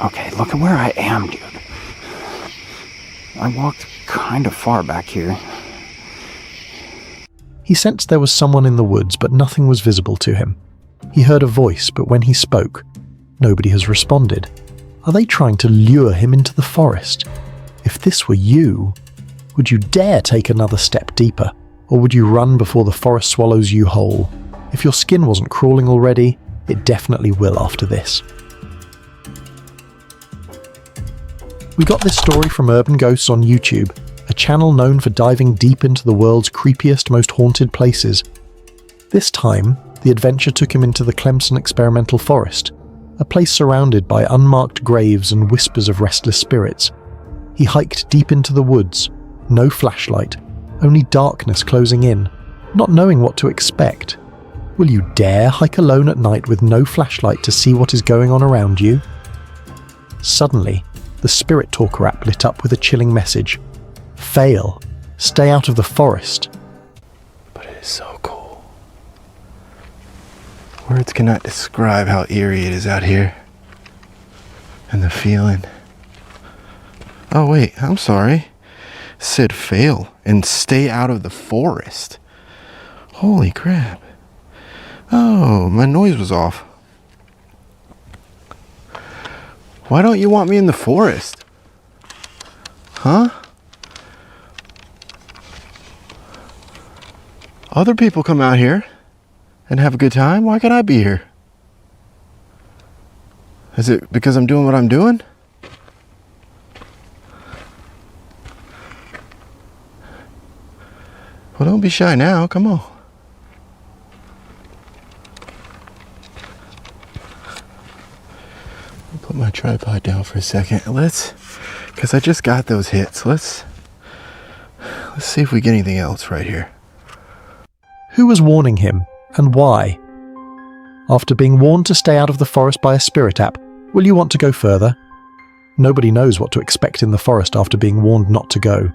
okay, look at where I am, dude. I walked kind of far back here. He sensed there was someone in the woods, but nothing was visible to him. He heard a voice, but when he spoke, nobody has responded. Are they trying to lure him into the forest? If this were you, would you dare take another step deeper? Or would you run before the forest swallows you whole? If your skin wasn't crawling already, it definitely will after this. We got this story from Urban Ghosts on YouTube, a channel known for diving deep into the world's creepiest, most haunted places. This time, the adventure took him into the Clemson Experimental Forest, a place surrounded by unmarked graves and whispers of restless spirits. He hiked deep into the woods, no flashlight, only darkness closing in, not knowing what to expect. Will you dare hike alone at night with no flashlight to see what is going on around you? Suddenly, the Spirit Talker app lit up with a chilling message. Fail. Stay out of the forest. But it is so cool. Words cannot describe how eerie it is out here. And the feeling. Oh wait, I'm sorry. It said fail and stay out of the forest. Holy crap. Oh, my noise was off. Why don't you want me in the forest? Huh? Other people come out here and have a good time. Why can't I be here? Is it because I'm doing what I'm doing? Well, don't be shy now. Come on. I'll put my tripod down for a second. Because I just got those hits. Let's see if we get anything else right here. Who was warning him, and why? After being warned to stay out of the forest by a spirit app, will you want to go further? Nobody knows what to expect in the forest after being warned not to go.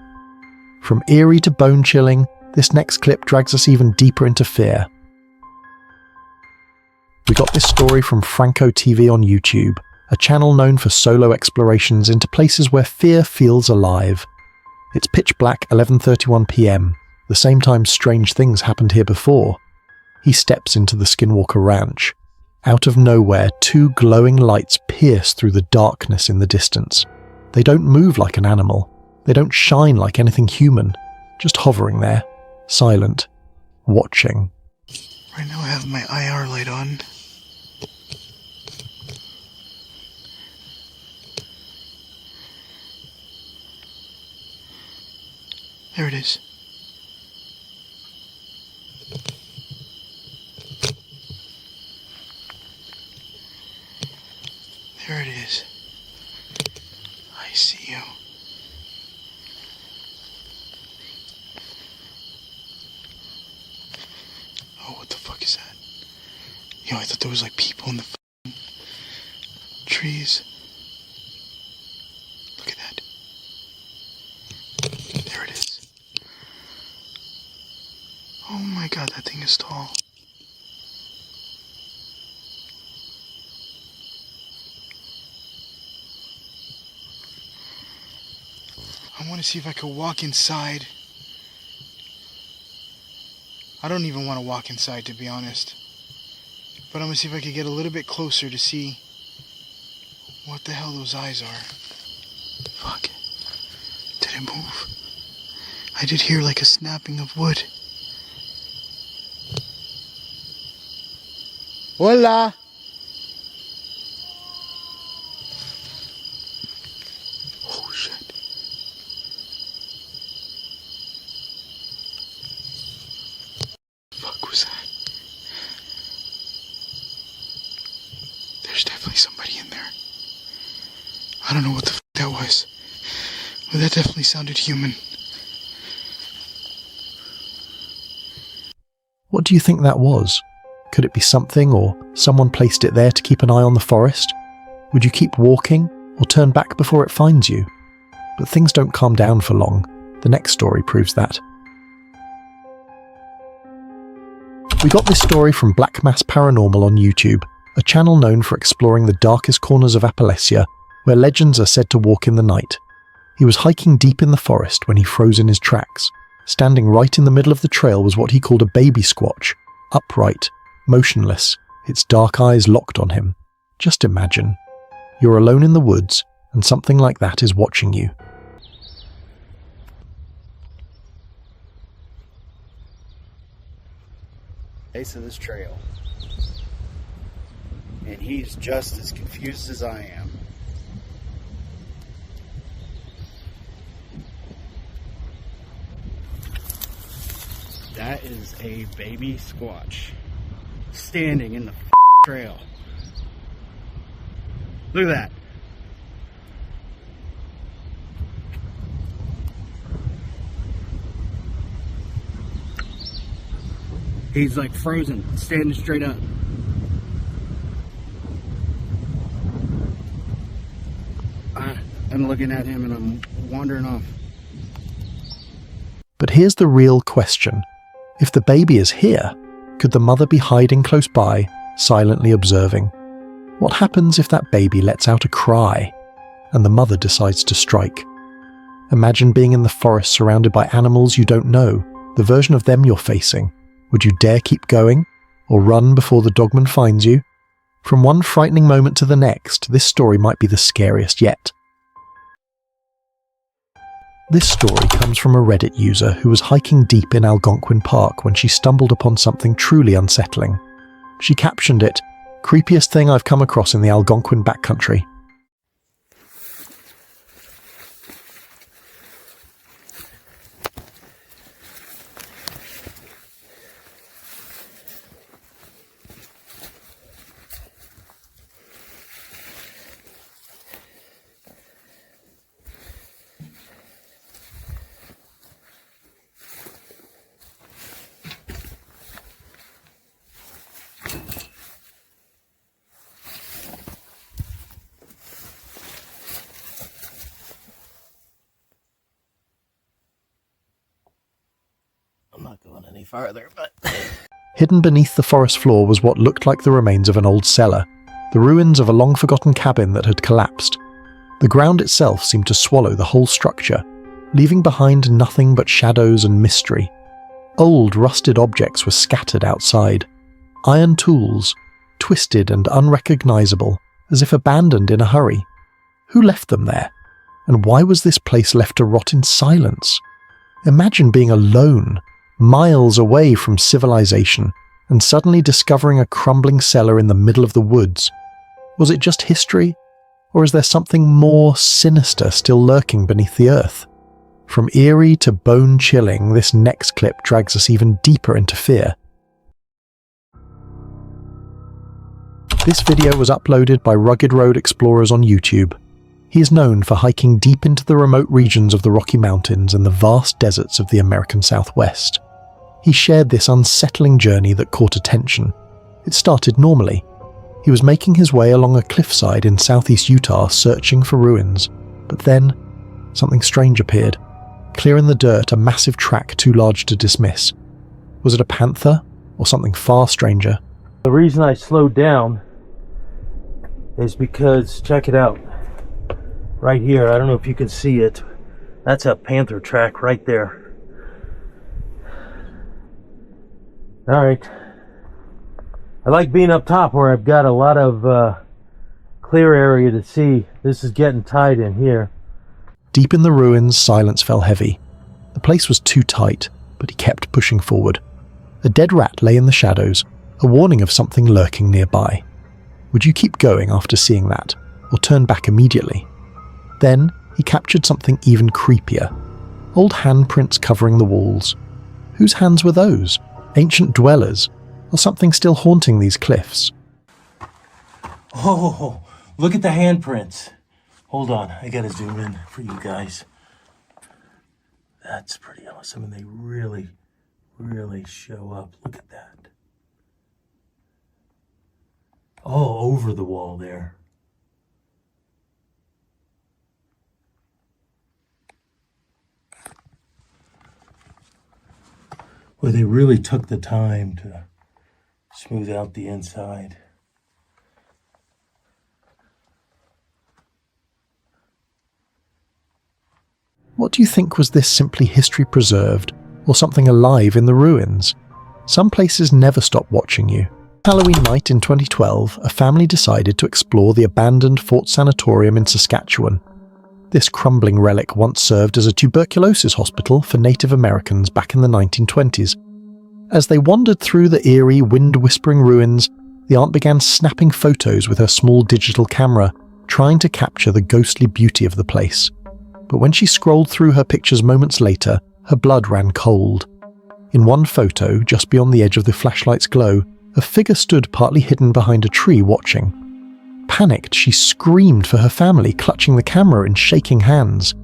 From eerie to bone-chilling, this next clip drags us even deeper into fear. We got this story from Franco TV on YouTube, a channel known for solo explorations into places where fear feels alive. It's pitch black 11:31 p.m, the same time strange things happened here before. He steps into the Skinwalker Ranch. Out of nowhere, 2 glowing lights pierce through the darkness in the distance. They don't move like an animal. They don't shine like anything human. Just hovering there, silent, watching. Right now I have my IR light on. There it is. There it is. I see you. Oh, what the fuck is that? Yo, I thought there was like people in the trees. Look at that. There it is. Oh my god, that thing is tall. I want to see if I could walk inside. I don't even want to walk inside, to be honest. But I'm going to see if I could get a little bit closer to see what the hell those eyes are. Fuck. Did it move? I did hear like a snapping of wood. Hola! Oh shit. Fuck was that? I don't know what the f that was, but that definitely sounded human. What do you think that was? Could it be something, or someone placed it there to keep an eye on the forest? Would you keep walking, or turn back before it finds you? But things don't calm down for long. The next story proves that. We got this story from Black Mass Paranormal on YouTube, a channel known for exploring the darkest corners of Appalachia, where legends are said to walk in the night. He was hiking deep in the forest when he froze in his tracks. Standing right in the middle of the trail was what he called a baby squatch, upright, motionless, its dark eyes locked on him. Just imagine. You're alone in the woods, and something like that is watching you. Base of this trail, and he's just as confused as I am. That is a baby squatch standing in the trail. Look at that. He's like frozen, standing straight up. I'm looking at him and I'm wandering off. But here's the real question. If the baby is here, could the mother be hiding close by, silently observing? What happens if that baby lets out a cry, and the mother decides to strike? Imagine being in the forest surrounded by animals you don't know, the version of them you're facing. Would you dare keep going, or run before the dogman finds you? From one frightening moment to the next, this story might be the scariest yet. This story comes from a Reddit user who was hiking deep in Algonquin Park when she stumbled upon something truly unsettling. She captioned it, "Creepiest thing I've come across in the Algonquin backcountry." I'm not going any farther, but... Hidden beneath the forest floor was what looked like the remains of an old cellar, the ruins of a long-forgotten cabin that had collapsed. The ground itself seemed to swallow the whole structure, leaving behind nothing but shadows and mystery. Old, rusted objects were scattered outside. Iron tools, twisted and unrecognizable, as if abandoned in a hurry. Who left them there? And why was this place left to rot in silence? Imagine being alone, miles away from civilization, and suddenly discovering a crumbling cellar in the middle of the woods. Was it just history? Or is there something more sinister still lurking beneath the earth? From eerie to bone-chilling, this next clip drags us even deeper into fear. This video was uploaded by Rugged Road Explorers on YouTube. He is known for hiking deep into the remote regions of the Rocky Mountains and the vast deserts of the American Southwest. He shared this unsettling journey that caught attention. It started normally. He was making his way along a cliffside in southeast Utah searching for ruins, but then something strange appeared. Clear in the dirt, a massive track too large to dismiss. Was it a panther or something far stranger? The reason I slowed down is because, check it out. Right here, I don't know if you can see it. That's a panther track right there. Alright. I like being up top where I've got a lot of clear area to see. This is getting tight in here. Deep in the ruins, silence fell heavy. The place was too tight, but he kept pushing forward. A dead rat lay in the shadows, a warning of something lurking nearby. Would you keep going after seeing that, or turn back immediately? Then he captured something even creepier. Old handprints covering the walls. Whose hands were those? Ancient dwellers, or something still haunting these cliffs? Oh, look at the handprints. Hold on, I gotta zoom in for you guys. That's pretty awesome, and they really, really show up. Look at that. All over the wall there. Well, they really took the time to smooth out the inside. What do you think? Was this simply history preserved, or something alive in the ruins? Some places never stop watching you. Halloween night in 2012, a family decided to explore the abandoned Fort Sanatorium in Saskatchewan. This crumbling relic once served as a tuberculosis hospital for Native Americans back in the 1920s. As they wandered through the eerie, wind-whispering ruins, the aunt began snapping photos with her small digital camera, trying to capture the ghostly beauty of the place. But when she scrolled through her pictures moments later, her blood ran cold. In one photo, just beyond the edge of the flashlight's glow, a figure stood partly hidden behind a tree watching. Panicked, she screamed for her family, clutching the camera in shaking hands.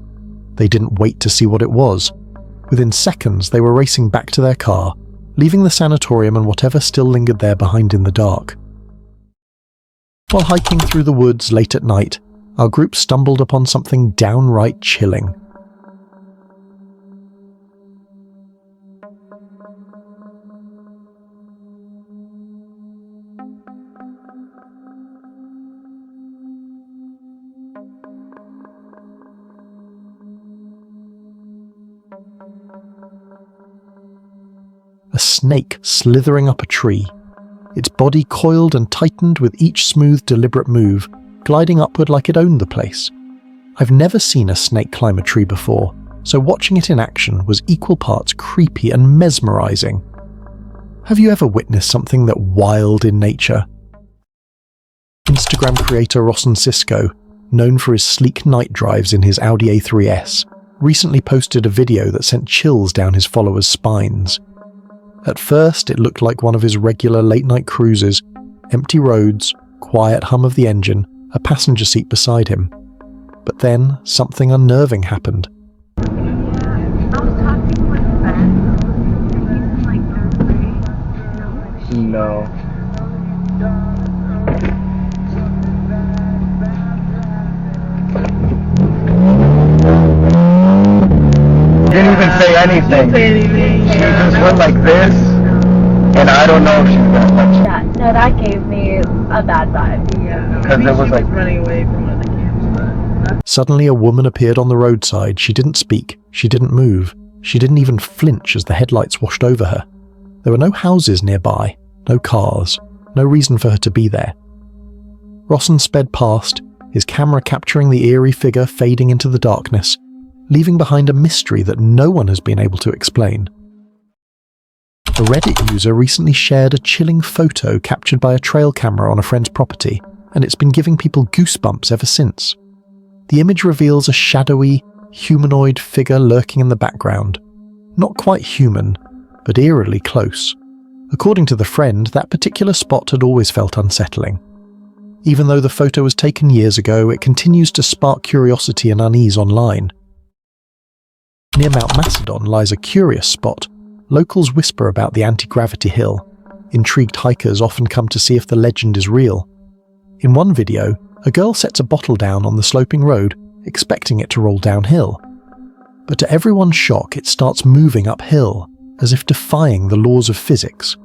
They didn't wait to see what it was. Within seconds, they were racing back to their car, leaving the sanatorium and whatever still lingered there behind in the dark. While hiking through the woods late at night, our group stumbled upon something downright chilling. A snake slithering up a tree, its body coiled and tightened with each smooth, deliberate move, gliding upward like it owned the place. I've never seen a snake climb a tree before, so watching it in action was equal parts creepy and mesmerizing. Have you ever witnessed something that wild in nature? Instagram creator Rosson Cisco, known for his sleek night drives in his Audi A3S, recently posted a video that sent chills down his followers' spines. At first, it looked like one of his regular late-night cruises, empty roads, quiet hum of the engine, a passenger seat beside him. But then, something unnerving happened. No. Didn't even say anything. She just went like this, and I don't know if she's that much. Yeah, no, that gave me a bad vibe. Yeah, because it was like running away from one of the camps. Suddenly a woman appeared on the roadside. She didn't speak, she didn't move, she didn't even flinch as the headlights washed over her. There were no houses nearby, no cars, no reason for her to be there. Rosson sped past, his camera capturing the eerie figure fading into the darkness, leaving behind a mystery that no one has been able to explain. A Reddit user recently shared a chilling photo captured by a trail camera on a friend's property, and it's been giving people goosebumps ever since. The image reveals a shadowy, humanoid figure lurking in the background. Not quite human, but eerily close. According to the friend, that particular spot had always felt unsettling. Even though the photo was taken years ago, it continues to spark curiosity and unease online. Near Mount Macedon lies a curious spot. Locals whisper about the anti-gravity hill. Intrigued hikers often come to see if the legend is real. In one video, a girl sets a bottle down on the sloping road, expecting it to roll downhill. But to everyone's shock, it starts moving uphill, as if defying the laws of physics.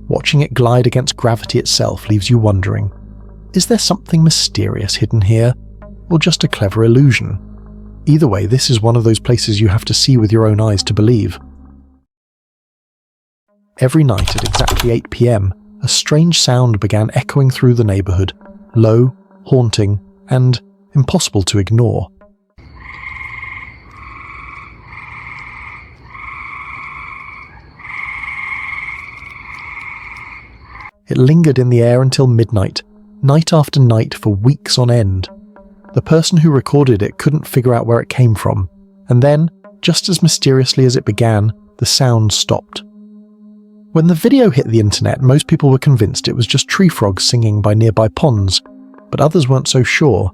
Watching it glide against gravity itself leaves you wondering, is there something mysterious hidden here, or just a clever illusion? Either way, this is one of those places you have to see with your own eyes to believe. Every night at exactly 8 p.m, a strange sound began echoing through the neighborhood, low, haunting, and impossible to ignore. It lingered in the air until midnight, night after night for weeks on end. The person who recorded it couldn't figure out where it came from, and then, just as mysteriously as it began, the sound stopped. When the video hit the internet, most people were convinced it was just tree frogs singing by nearby ponds, but others weren't so sure.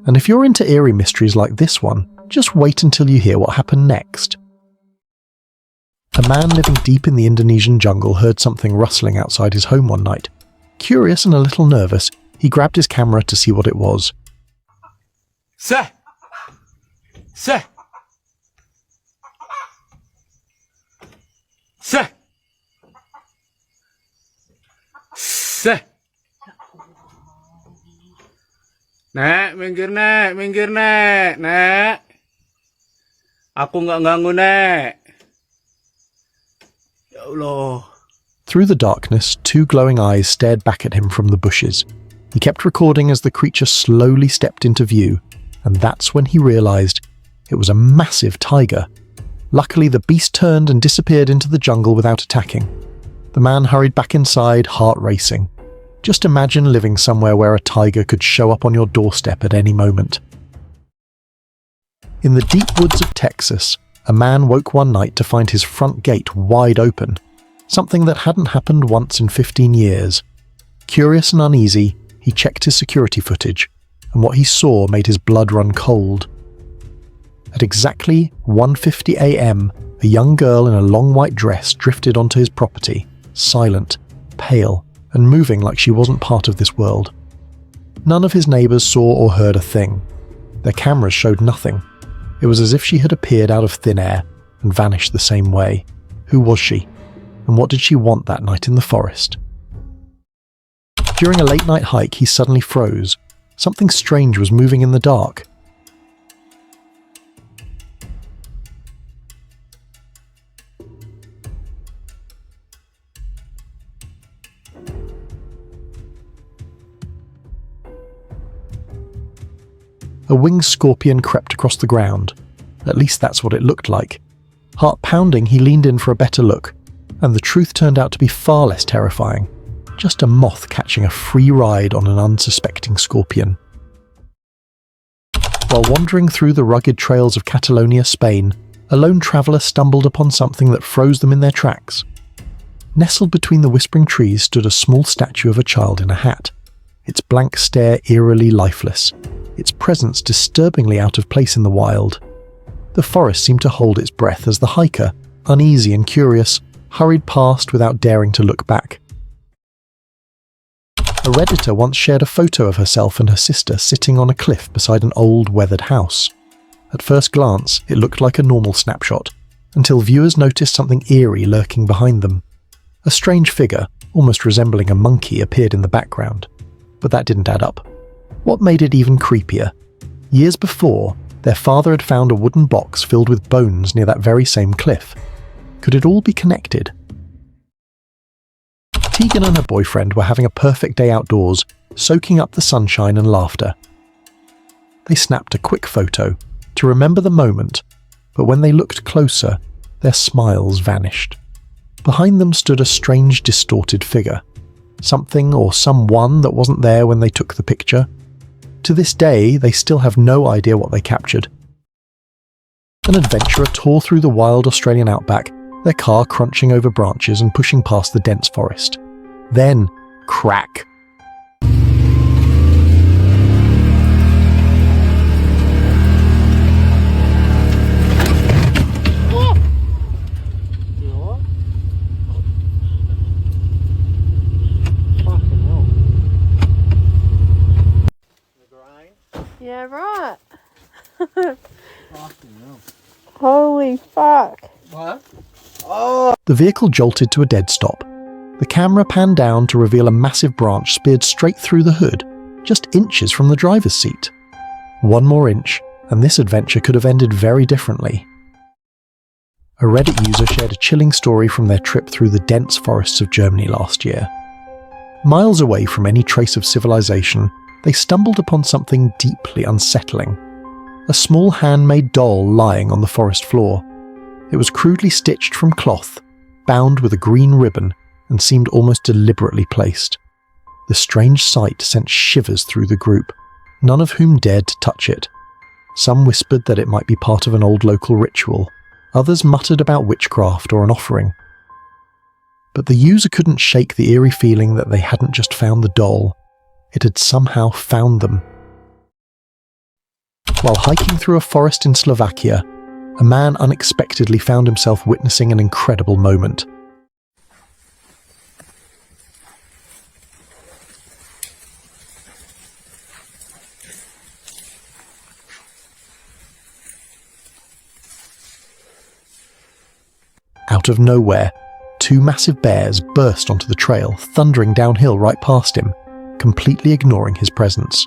And if you're into eerie mysteries like this one, just wait until you hear what happened next. A man living deep in the Indonesian jungle heard something rustling outside his home one night. Curious and a little nervous, he grabbed his camera to see what it was. Sir! Sir! Sir! Sir! Nek, minggir nek, nek. Aku nggak ganggu nek. Ya Allah. Through the darkness, two glowing eyes stared back at him from the bushes. He kept recording as the creature slowly stepped into view, and that's when he realized it was a massive tiger. Luckily, the beast turned and disappeared into the jungle without attacking. The man hurried back inside, heart racing. Just imagine living somewhere where a tiger could show up on your doorstep at any moment. In the deep woods of Texas, a man woke one night to find his front gate wide open, something that hadn't happened once in 15 years. Curious and uneasy, he checked his security footage, and what he saw made his blood run cold. At exactly 1:50 a.m., a young girl in a long white dress drifted onto his property, silent, pale, and moving like she wasn't part of this world. None of his neighbors saw or heard a thing. Their cameras showed nothing. It was as if she had appeared out of thin air and vanished the same way. Who was she? And what did she want that night in the forest? During a late-night hike, he suddenly froze. Something strange was moving in the dark. A winged scorpion crept across the ground. At least that's what it looked like. Heart pounding, he leaned in for a better look, and the truth turned out to be far less terrifying. Just a moth catching a free ride on an unsuspecting scorpion. While wandering through the rugged trails of Catalonia, Spain, a lone traveller stumbled upon something that froze them in their tracks. Nestled between the whispering trees stood a small statue of a child in a hat, its blank stare eerily lifeless, its presence disturbingly out of place in the wild. The forest seemed to hold its breath as the hiker, uneasy and curious, hurried past without daring to look back. A Redditor once shared a photo of herself and her sister sitting on a cliff beside an old, weathered house. At first glance, it looked like a normal snapshot, until viewers noticed something eerie lurking behind them. A strange figure, almost resembling a monkey, appeared in the background. But that didn't add up. What made it even creepier? Years before, their father had found a wooden box filled with bones near that very same cliff. Could it all be connected? Tegan and her boyfriend were having a perfect day outdoors, soaking up the sunshine and laughter. They snapped a quick photo to remember the moment, but when they looked closer, their smiles vanished. Behind them stood a strange, distorted figure. Something or someone that wasn't there when they took the picture. To this day, they still have no idea what they captured. An adventurer tore through the wild Australian outback, their car crunching over branches and pushing past the dense forest. Then, crack. Yeah, right. Holy fuck. What? Oh! The vehicle jolted to a dead stop. The camera panned down to reveal a massive branch speared straight through the hood, just inches from the driver's seat. One more inch, and this adventure could have ended very differently. A Reddit user shared a chilling story from their trip through the dense forests of Germany last year. Miles away from any trace of civilization, they stumbled upon something deeply unsettling. A small handmade doll lying on the forest floor. It was crudely stitched from cloth, bound with a green ribbon, and seemed almost deliberately placed. The strange sight sent shivers through the group, none of whom dared to touch it. Some whispered that it might be part of an old local ritual, others muttered about witchcraft or an offering. But the user couldn't shake the eerie feeling that they hadn't just found the doll, it had somehow found them. While hiking through a forest in Slovakia, a man unexpectedly found himself witnessing an incredible moment. Out of nowhere, two massive bears burst onto the trail, thundering downhill right past him, completely ignoring his presence.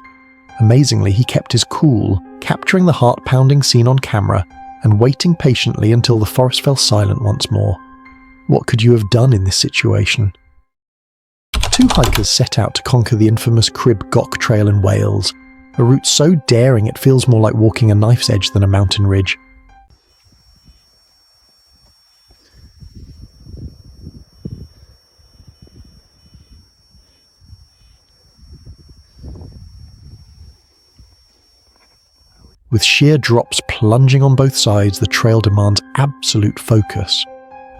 Amazingly, he kept his cool, capturing the heart-pounding scene on camera and waiting patiently until the forest fell silent once more. What could you have done in this situation? Two hikers set out to conquer the infamous Crib Goch Trail in Wales, a route so daring it feels more like walking a knife's edge than a mountain ridge. With sheer drops plunging on both sides, the trail demands absolute focus.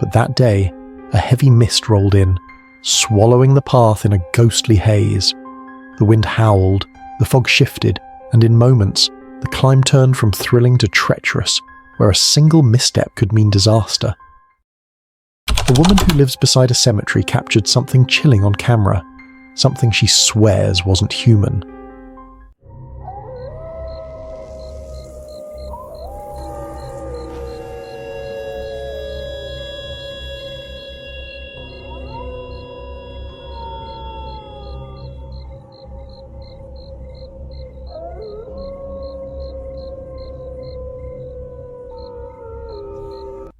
But that day, a heavy mist rolled in, swallowing the path in a ghostly haze. The wind howled, the fog shifted, and in moments, the climb turned from thrilling to treacherous, where a single misstep could mean disaster. A woman who lives beside a cemetery captured something chilling on camera, something she swears wasn't human.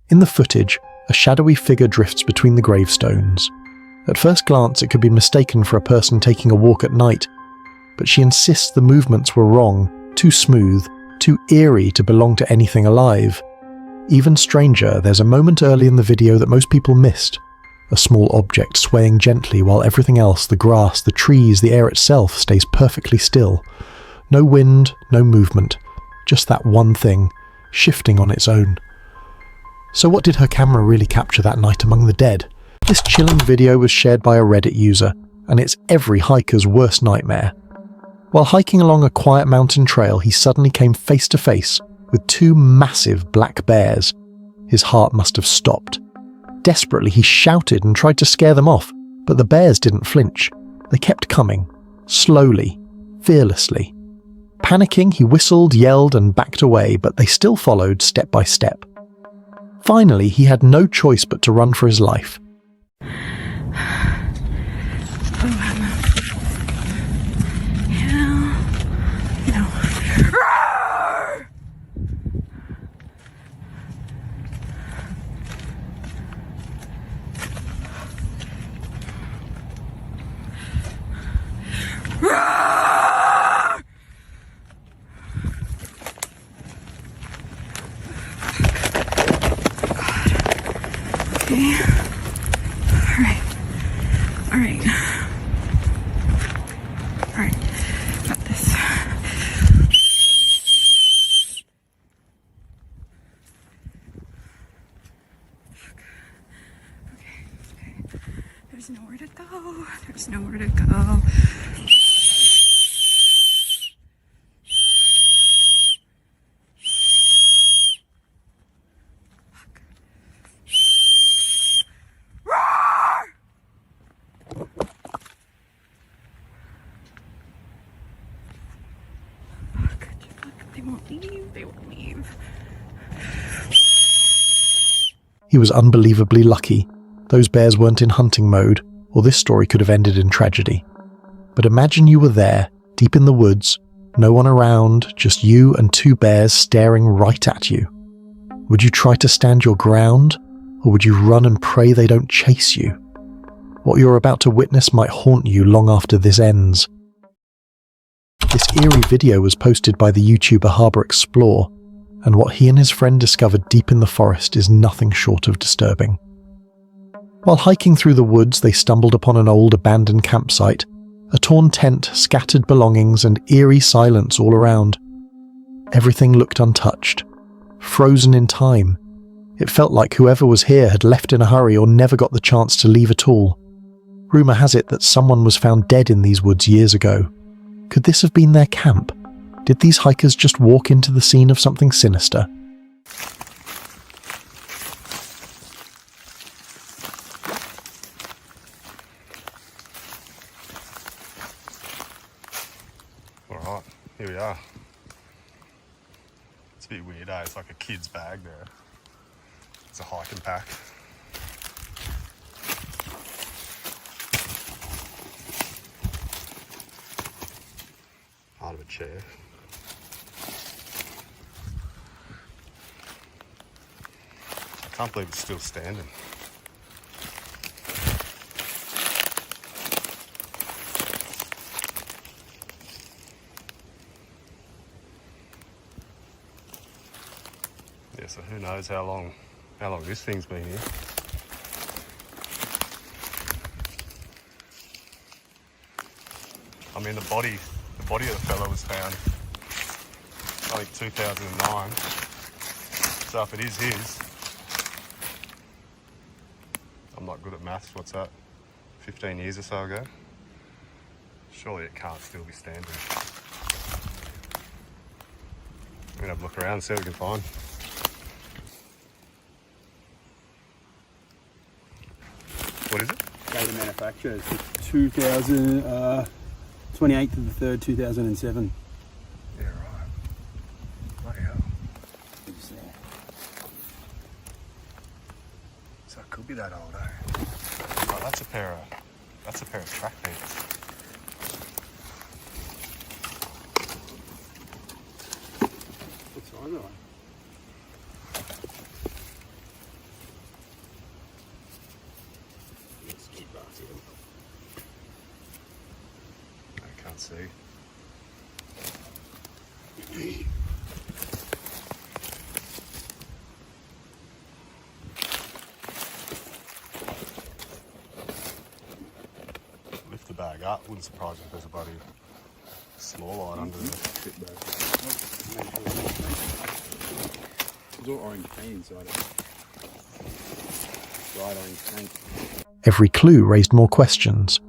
In the footage, a shadowy figure drifts between the gravestones. At first glance, it could be mistaken for a person taking a walk at night, but she insists the movements were wrong, too smooth, too eerie to belong to anything alive. Even stranger, there's a moment early in the video that most people missed. A small object swaying gently while everything else, the grass, the trees, the air itself, stays perfectly still. No wind, no movement, just that one thing, shifting on its own. So what did her camera really capture that night among the dead? This chilling video was shared by a Reddit user, and it's every hiker's worst nightmare. While hiking along a quiet mountain trail, he suddenly came face to face with two massive black bears. His heart must have stopped. Desperately, he shouted and tried to scare them off, but the bears didn't flinch. They kept coming, slowly, fearlessly. Panicking, he whistled, yelled, and backed away, but they still followed step by step. Finally, he had no choice but to run for his life. There's nowhere to go. There's nowhere to go. They won't leave. They won't leave. He was unbelievably lucky. Those bears weren't in hunting mode, or this story could have ended in tragedy. But imagine you were there, deep in the woods, no one around, just you and two bears staring right at you. Would you try to stand your ground, or would you run and pray they don't chase you? What you're about to witness might haunt you long after this ends. This eerie video was posted by the YouTuber Harbour Explore, and what he and his friend discovered deep in the forest is nothing short of disturbing. While hiking through the woods, they stumbled upon an old abandoned campsite, A torn tent, scattered belongings, and eerie silence all around. Everything looked untouched, frozen in time. It felt like whoever was here had left in a hurry or never got the chance to leave at all. Rumour has it that someone was found dead in these woods years ago. Could this have been their camp? Did these hikers just walk into the scene of something sinister? Alright, here we are. It's a bit weird, eh? It's like a kid's bag there. It's a hiking pack. Part of a chair. I can't believe it's still standing. Yeah, so who knows how long this thing's been here. I mean, the body of the fella was found, I think, 2009. So if it is his, I'm not good at maths, what's that, 15 years or so ago? Surely it can't still be standing. We're gonna have a look around and see what we can find. What is it? Date of manufacture is 2000, 28th of the 3rd, 2007. Yeah, right. Bloody hell. So it could be that old, eh? Oh, that's a pair of track pants. What size are they? I can't see. Lift the bag up. Wouldn't surprise me if there's a bloody small light under the fit bag. It's all orange paint inside it. Bright orange paint. Every clue raised more questions.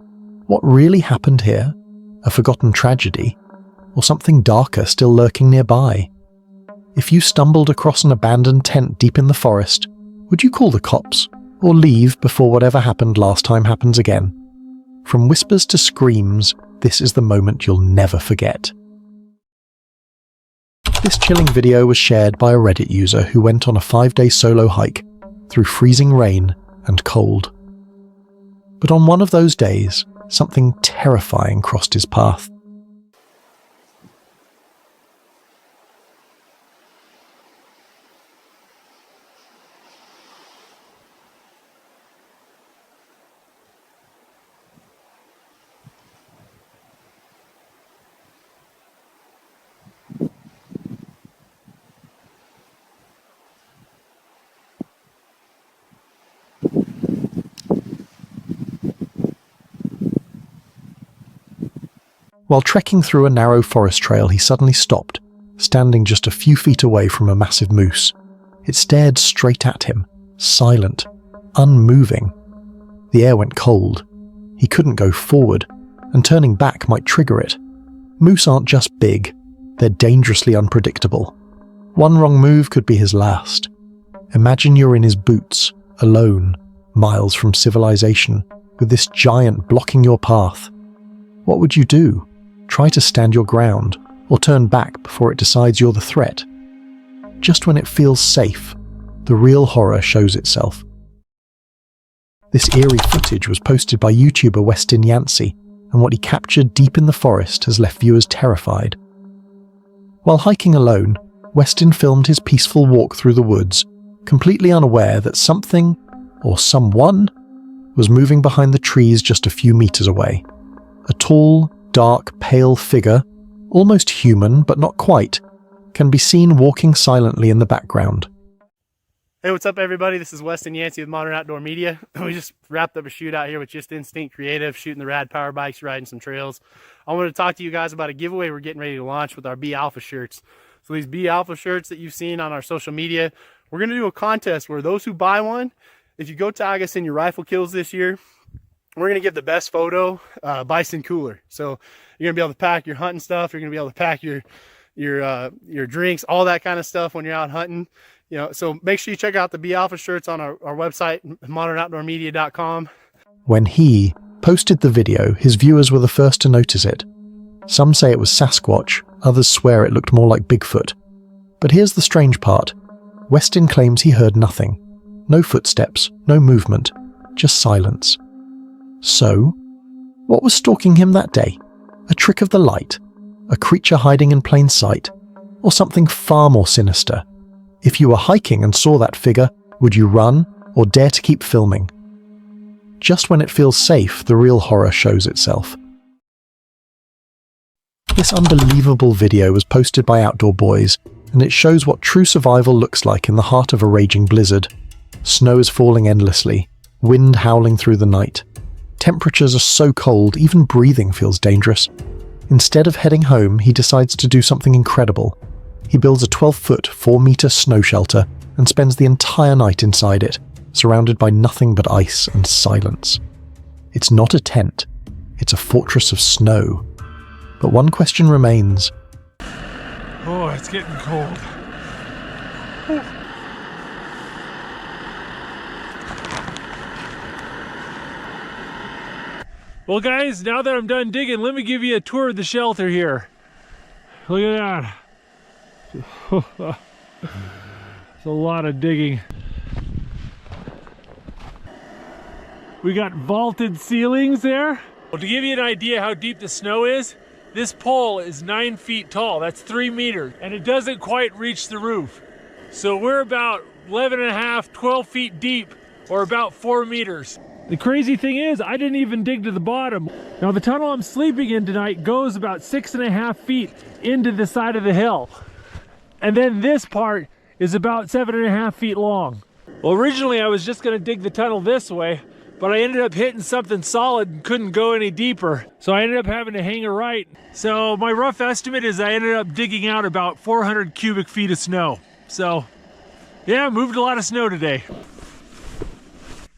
What really happened here? A forgotten tragedy? Or something darker still lurking nearby? If you stumbled across an abandoned tent deep in the forest, would you call the cops? Or leave before whatever happened last time happens again? From whispers to screams, this is the moment you'll never forget. This chilling video was shared by a Reddit user who went on a 5-day solo hike through freezing rain and cold. But on one of those days, something terrifying crossed his path. While trekking through a narrow forest trail, he suddenly stopped, standing just a few feet away from a massive moose. It stared straight at him, silent, unmoving. The air went cold. He couldn't go forward, and turning back might trigger it. Moose aren't just big, they're dangerously unpredictable. One wrong move could be his last. Imagine you're in his boots, alone, miles from civilization, with this giant blocking your path. What would you do? Try to stand your ground, or turn back before it decides you're the threat? Just when it feels safe, the real horror shows itself. This eerie footage was posted by YouTuber Westin Yancey, and what he captured deep in the forest has left viewers terrified. While hiking alone, Westin filmed his peaceful walk through the woods, completely unaware that something, or someone, was moving behind the trees just a few meters away. A tall, dark, pale figure, almost human but not quite, can be seen walking silently in the background. Hey, what's up everybody? This is Weston Yancey with Modern Outdoor Media. We just wrapped up a shoot out here with Just Instinct Creative, shooting the rad power bikes, riding some trails. I wanted to talk to you guys about a giveaway we're getting ready to launch with our Be Alpha shirts. So these Be Alpha shirts that you've seen on our social media, we're going to do a contest where those who buy one, if you go tag us in your rifle kills this year, we're going to give the best photo bison cooler. So you're going to be able to pack your hunting stuff, you're going to be able to pack your drinks, all that kind of stuff when you're out hunting. You know, so make sure you check out the Be Alpha shirts on our website, modernoutdoormedia.com. When he posted the video, his viewers were the first to notice it. Some say it was Sasquatch, others swear it looked more like Bigfoot. But here's the strange part. Weston claims he heard nothing. No footsteps, no movement, just silence. So, what was stalking him that day? A trick of the light? A creature hiding in plain sight? Or something far more sinister? If you were hiking and saw that figure, would you run or dare to keep filming? Just when it feels safe, the real horror shows itself. This unbelievable video was posted by Outdoor Boys, and it shows what true survival looks like in the heart of a raging blizzard. Snow is falling endlessly, wind howling through the night. Temperatures are so cold, even breathing feels dangerous. Instead of heading home, he decides to do something incredible. He builds a 12-foot, 4-meter snow shelter and spends the entire night inside it, surrounded by nothing but ice and silence. It's not a tent, it's a fortress of snow. But one question remains. Oh, it's getting cold. Well guys, now that I'm done digging, let me give you a tour of the shelter here. Look at that. It's a lot of digging. We got vaulted ceilings there. Well, to give you an idea how deep the snow is, this pole is 9 feet tall. That's 3 meters, and it doesn't quite reach the roof. So we're about 11 and a half, 12 feet deep, or about 4 meters. The crazy thing is, I didn't even dig to the bottom. Now the tunnel I'm sleeping in tonight goes about 6.5 feet into the side of the hill. And then this part is about 7.5 feet long. Well, originally I was just gonna dig the tunnel this way, but I ended up hitting something solid and couldn't go any deeper. So I ended up having to hang a right. So my rough estimate is I ended up digging out about 400 cubic feet of snow. So yeah, moved a lot of snow today.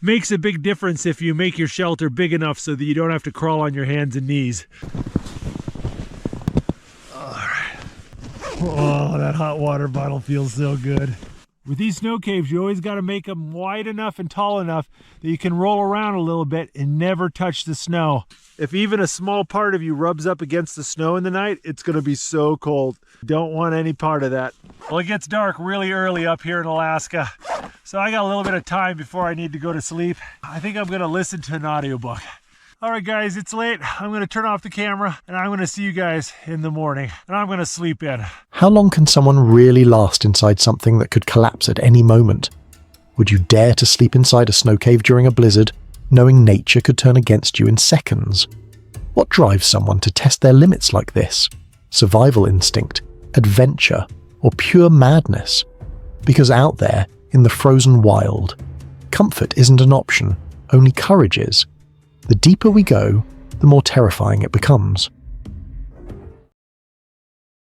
Makes a big difference if you make your shelter big enough so that you don't have to crawl on your hands and knees. Oh, that hot water bottle feels so good. With these snow caves, you always got to make them wide enough and tall enough that you can roll around a little bit and never touch the snow. If even a small part of you rubs up against the snow in the night, it's going to be so cold. Don't want any part of that. Well, it gets dark really early up here in Alaska, so I got a little bit of time before I need to go to sleep. I think I'm going to listen to an audiobook. All right, guys, it's late. I'm going to turn off the camera, and I'm going to see you guys in the morning, and I'm going to sleep in. How long can someone really last inside something that could collapse at any moment? Would you dare to sleep inside a snow cave during a blizzard, knowing nature could turn against you in seconds? What drives someone to test their limits like this? Survival instinct, adventure, or pure madness? Because out there, in the frozen wild, comfort isn't an option, only courage is. The deeper we go, the more terrifying it becomes.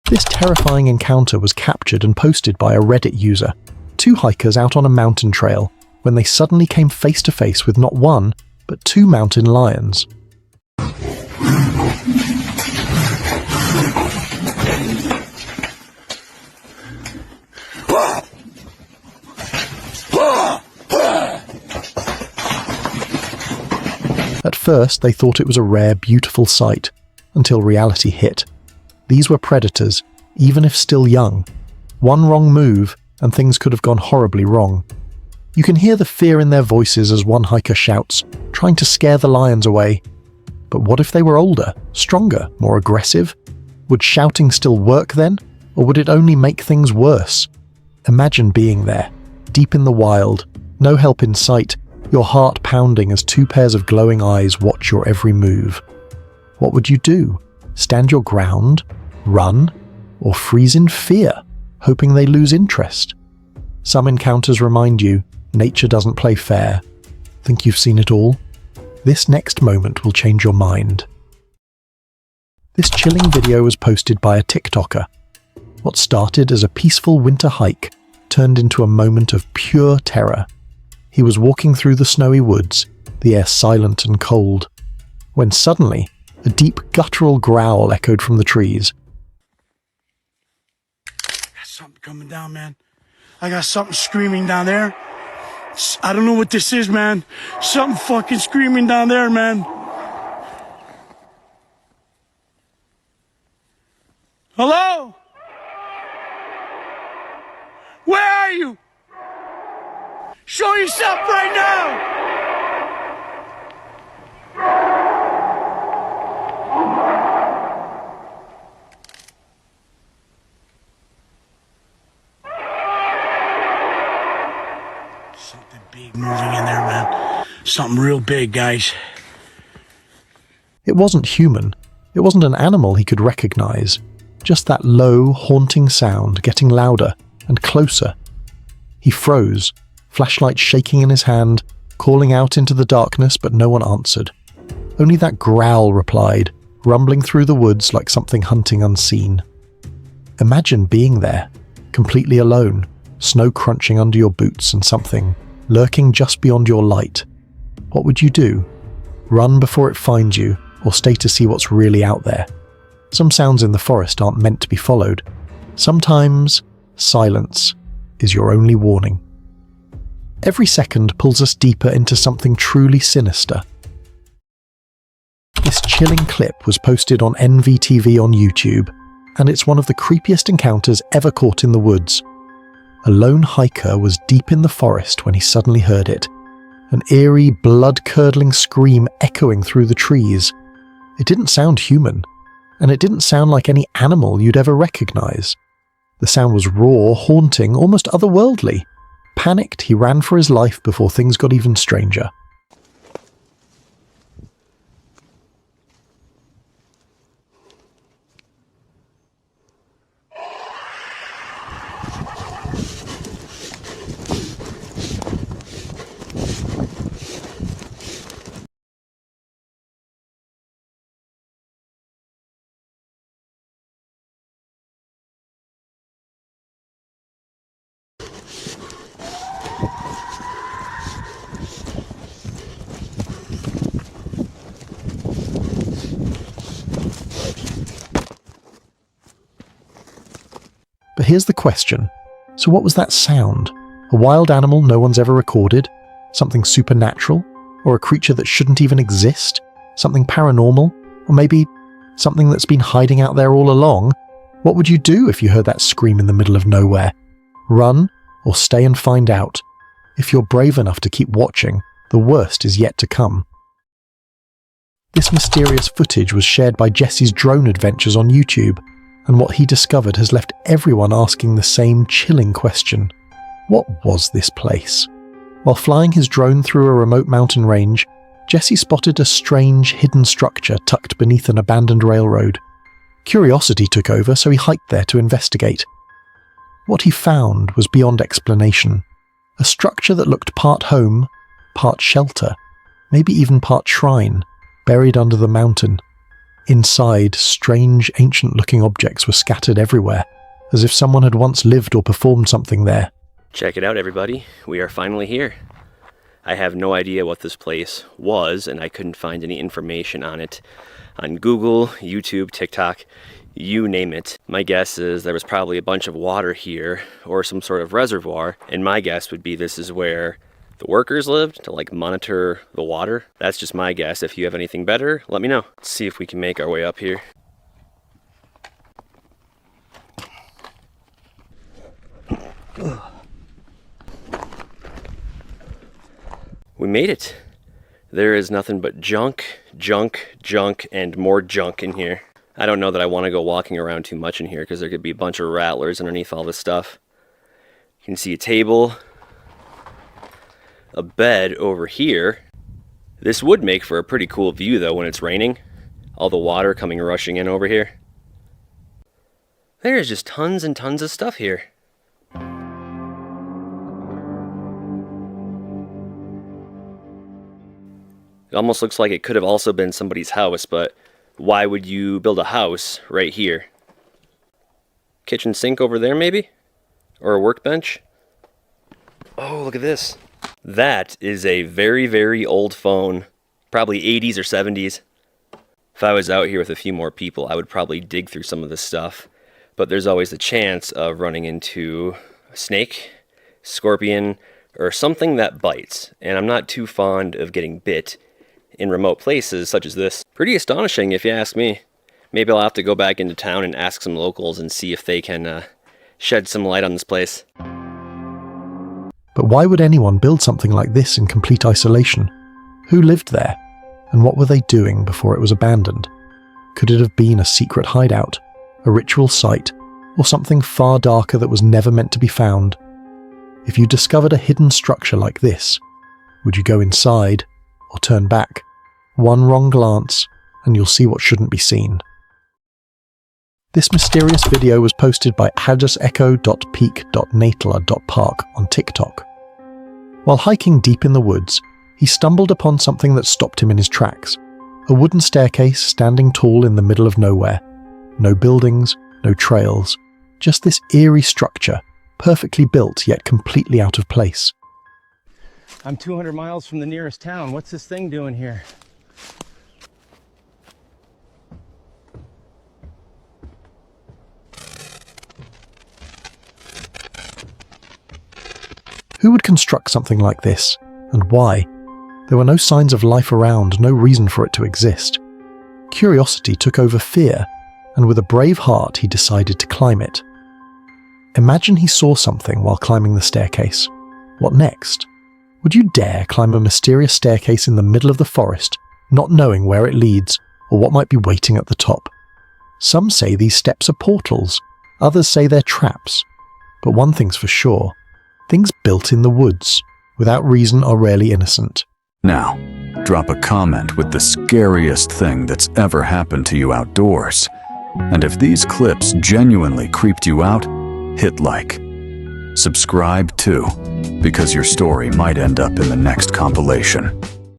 This terrifying encounter was captured and posted by a Reddit user, 2 hikers out on a mountain trail, when they suddenly came face to face with not one, but 2 mountain lions. At first, they thought it was a rare, beautiful sight, until reality hit. These were predators, even if still young. One wrong move, and things could have gone horribly wrong. You can hear the fear in their voices as one hiker shouts, trying to scare the lions away. But what if they were older, stronger, more aggressive? Would shouting still work then, or would it only make things worse? Imagine being there, deep in the wild, no help in sight, your heart pounding as 2 pairs of glowing eyes watch your every move. What would you do? Stand your ground? Run? Or freeze in fear, hoping they lose interest? Some encounters remind you nature doesn't play fair. Think you've seen it all? This next moment will change your mind. This chilling video was posted by a TikToker. What started as a peaceful winter hike turned into a moment of pure terror. He was walking through the snowy woods, the air silent and cold, when suddenly a deep guttural growl echoed from the trees. Got something coming down, man. I got something screaming down there. I don't know what this is, man. Something fucking screaming down there, man. Hello? Where are you? Show yourself right now! Something big moving in there, man. Something real big, guys. It wasn't human. It wasn't an animal he could recognize. Just that low, haunting sound getting louder and closer. He froze, flashlight shaking in his hand, calling out into the darkness, but no one answered. Only that growl replied, rumbling through the woods like something hunting unseen. Imagine being there, completely alone, snow crunching under your boots and something lurking just beyond your light. What would you do? Run before it finds you, or stay to see what's really out there? Some sounds in the forest aren't meant to be followed. Sometimes silence is your only warning. Every second pulls us deeper into something truly sinister. This chilling clip was posted on NVTV on YouTube, and it's one of the creepiest encounters ever caught in the woods. A lone hiker was deep in the forest when he suddenly heard it, an eerie, blood-curdling scream echoing through the trees. It didn't sound human, and it didn't sound like any animal you'd ever recognize. The sound was raw, haunting, almost otherworldly. Panicked, he ran for his life before things got even stranger. But here's the question. So what was that sound? A wild animal no one's ever recorded? Something supernatural? Or a creature that shouldn't even exist? Something paranormal? Or maybe something that's been hiding out there all along? What would you do if you heard that scream in the middle of nowhere? Run, or stay and find out? If you're brave enough to keep watching, the worst is yet to come. This mysterious footage was shared by Jesse's drone adventures on YouTube, and what he discovered has left everyone asking the same chilling question. What was this place? While flying his drone through a remote mountain range, Jesse spotted a strange, hidden structure tucked beneath an abandoned railroad. Curiosity took over, so he hiked there to investigate. What he found was beyond explanation. A structure that looked part home, part shelter, maybe even part shrine, buried under the mountain. Inside, strange, ancient-looking objects were scattered everywhere, as if someone had once lived or performed something there. Check it out, everybody. We are finally here. I have no idea what this place was, and I couldn't find any information on it on Google, YouTube, TikTok, you name it. My guess is there was probably a bunch of water here, or some sort of reservoir, and my guess would be this is where the workers lived to like monitor the water. That's just my guess. If you have anything better, let me know. Let's see if we can make our way up here. We made it. There is nothing but junk, junk, junk, and more junk in here. I don't know that I want to go walking around too much in here because there could be a bunch of rattlers underneath all this stuff. You can see a table, a bed over here. This would make for a pretty cool view though when it's raining. All the water coming rushing in over here. There's just tons and tons of stuff here. almost looks like it could have also been somebody's house, but why would you build a house right here? Kitchen sink over there maybe? Or a workbench? Oh, look at this. That is a very, very old phone. Probably 80s or 70s. If I was out here with a few more people, I would probably dig through some of this stuff. But there's always the chance of running into a snake, scorpion, or something that bites. And I'm not too fond of getting bit in remote places such as this. Pretty astonishing if you ask me. Maybe I'll have to go back into town and ask some locals and see if they can shed some light on this place. But why would anyone build something like this in complete isolation? Who lived there? And what were they doing before it was abandoned? Could it have been a secret hideout, a ritual site, or something far darker that was never meant to be found? If you discovered a hidden structure like this, would you go inside or turn back? One wrong glance and you'll see what shouldn't be seen. This mysterious video was posted by hajasecho.peak.natala.park on TikTok. While hiking deep in the woods, he stumbled upon something that stopped him in his tracks. A wooden staircase standing tall in the middle of nowhere. No buildings, no trails, just this eerie structure, perfectly built yet completely out of place. I'm 200 miles from the nearest town. What's this thing doing here? Who would construct something like this, and why? There were no signs of life around, no reason for it to exist. Curiosity took over fear, and with a brave heart he decided to climb it. Imagine he saw something while climbing the staircase. What next? Would you dare climb a mysterious staircase in the middle of the forest, not knowing where it leads, or what might be waiting at the top? Some say these steps are portals, others say they're traps. But one thing's for sure. Things built in the woods, without reason, are rarely innocent. Now, drop a comment with the scariest thing that's ever happened to you outdoors. And if these clips genuinely creeped you out, hit like. Subscribe too, because your story might end up in the next compilation.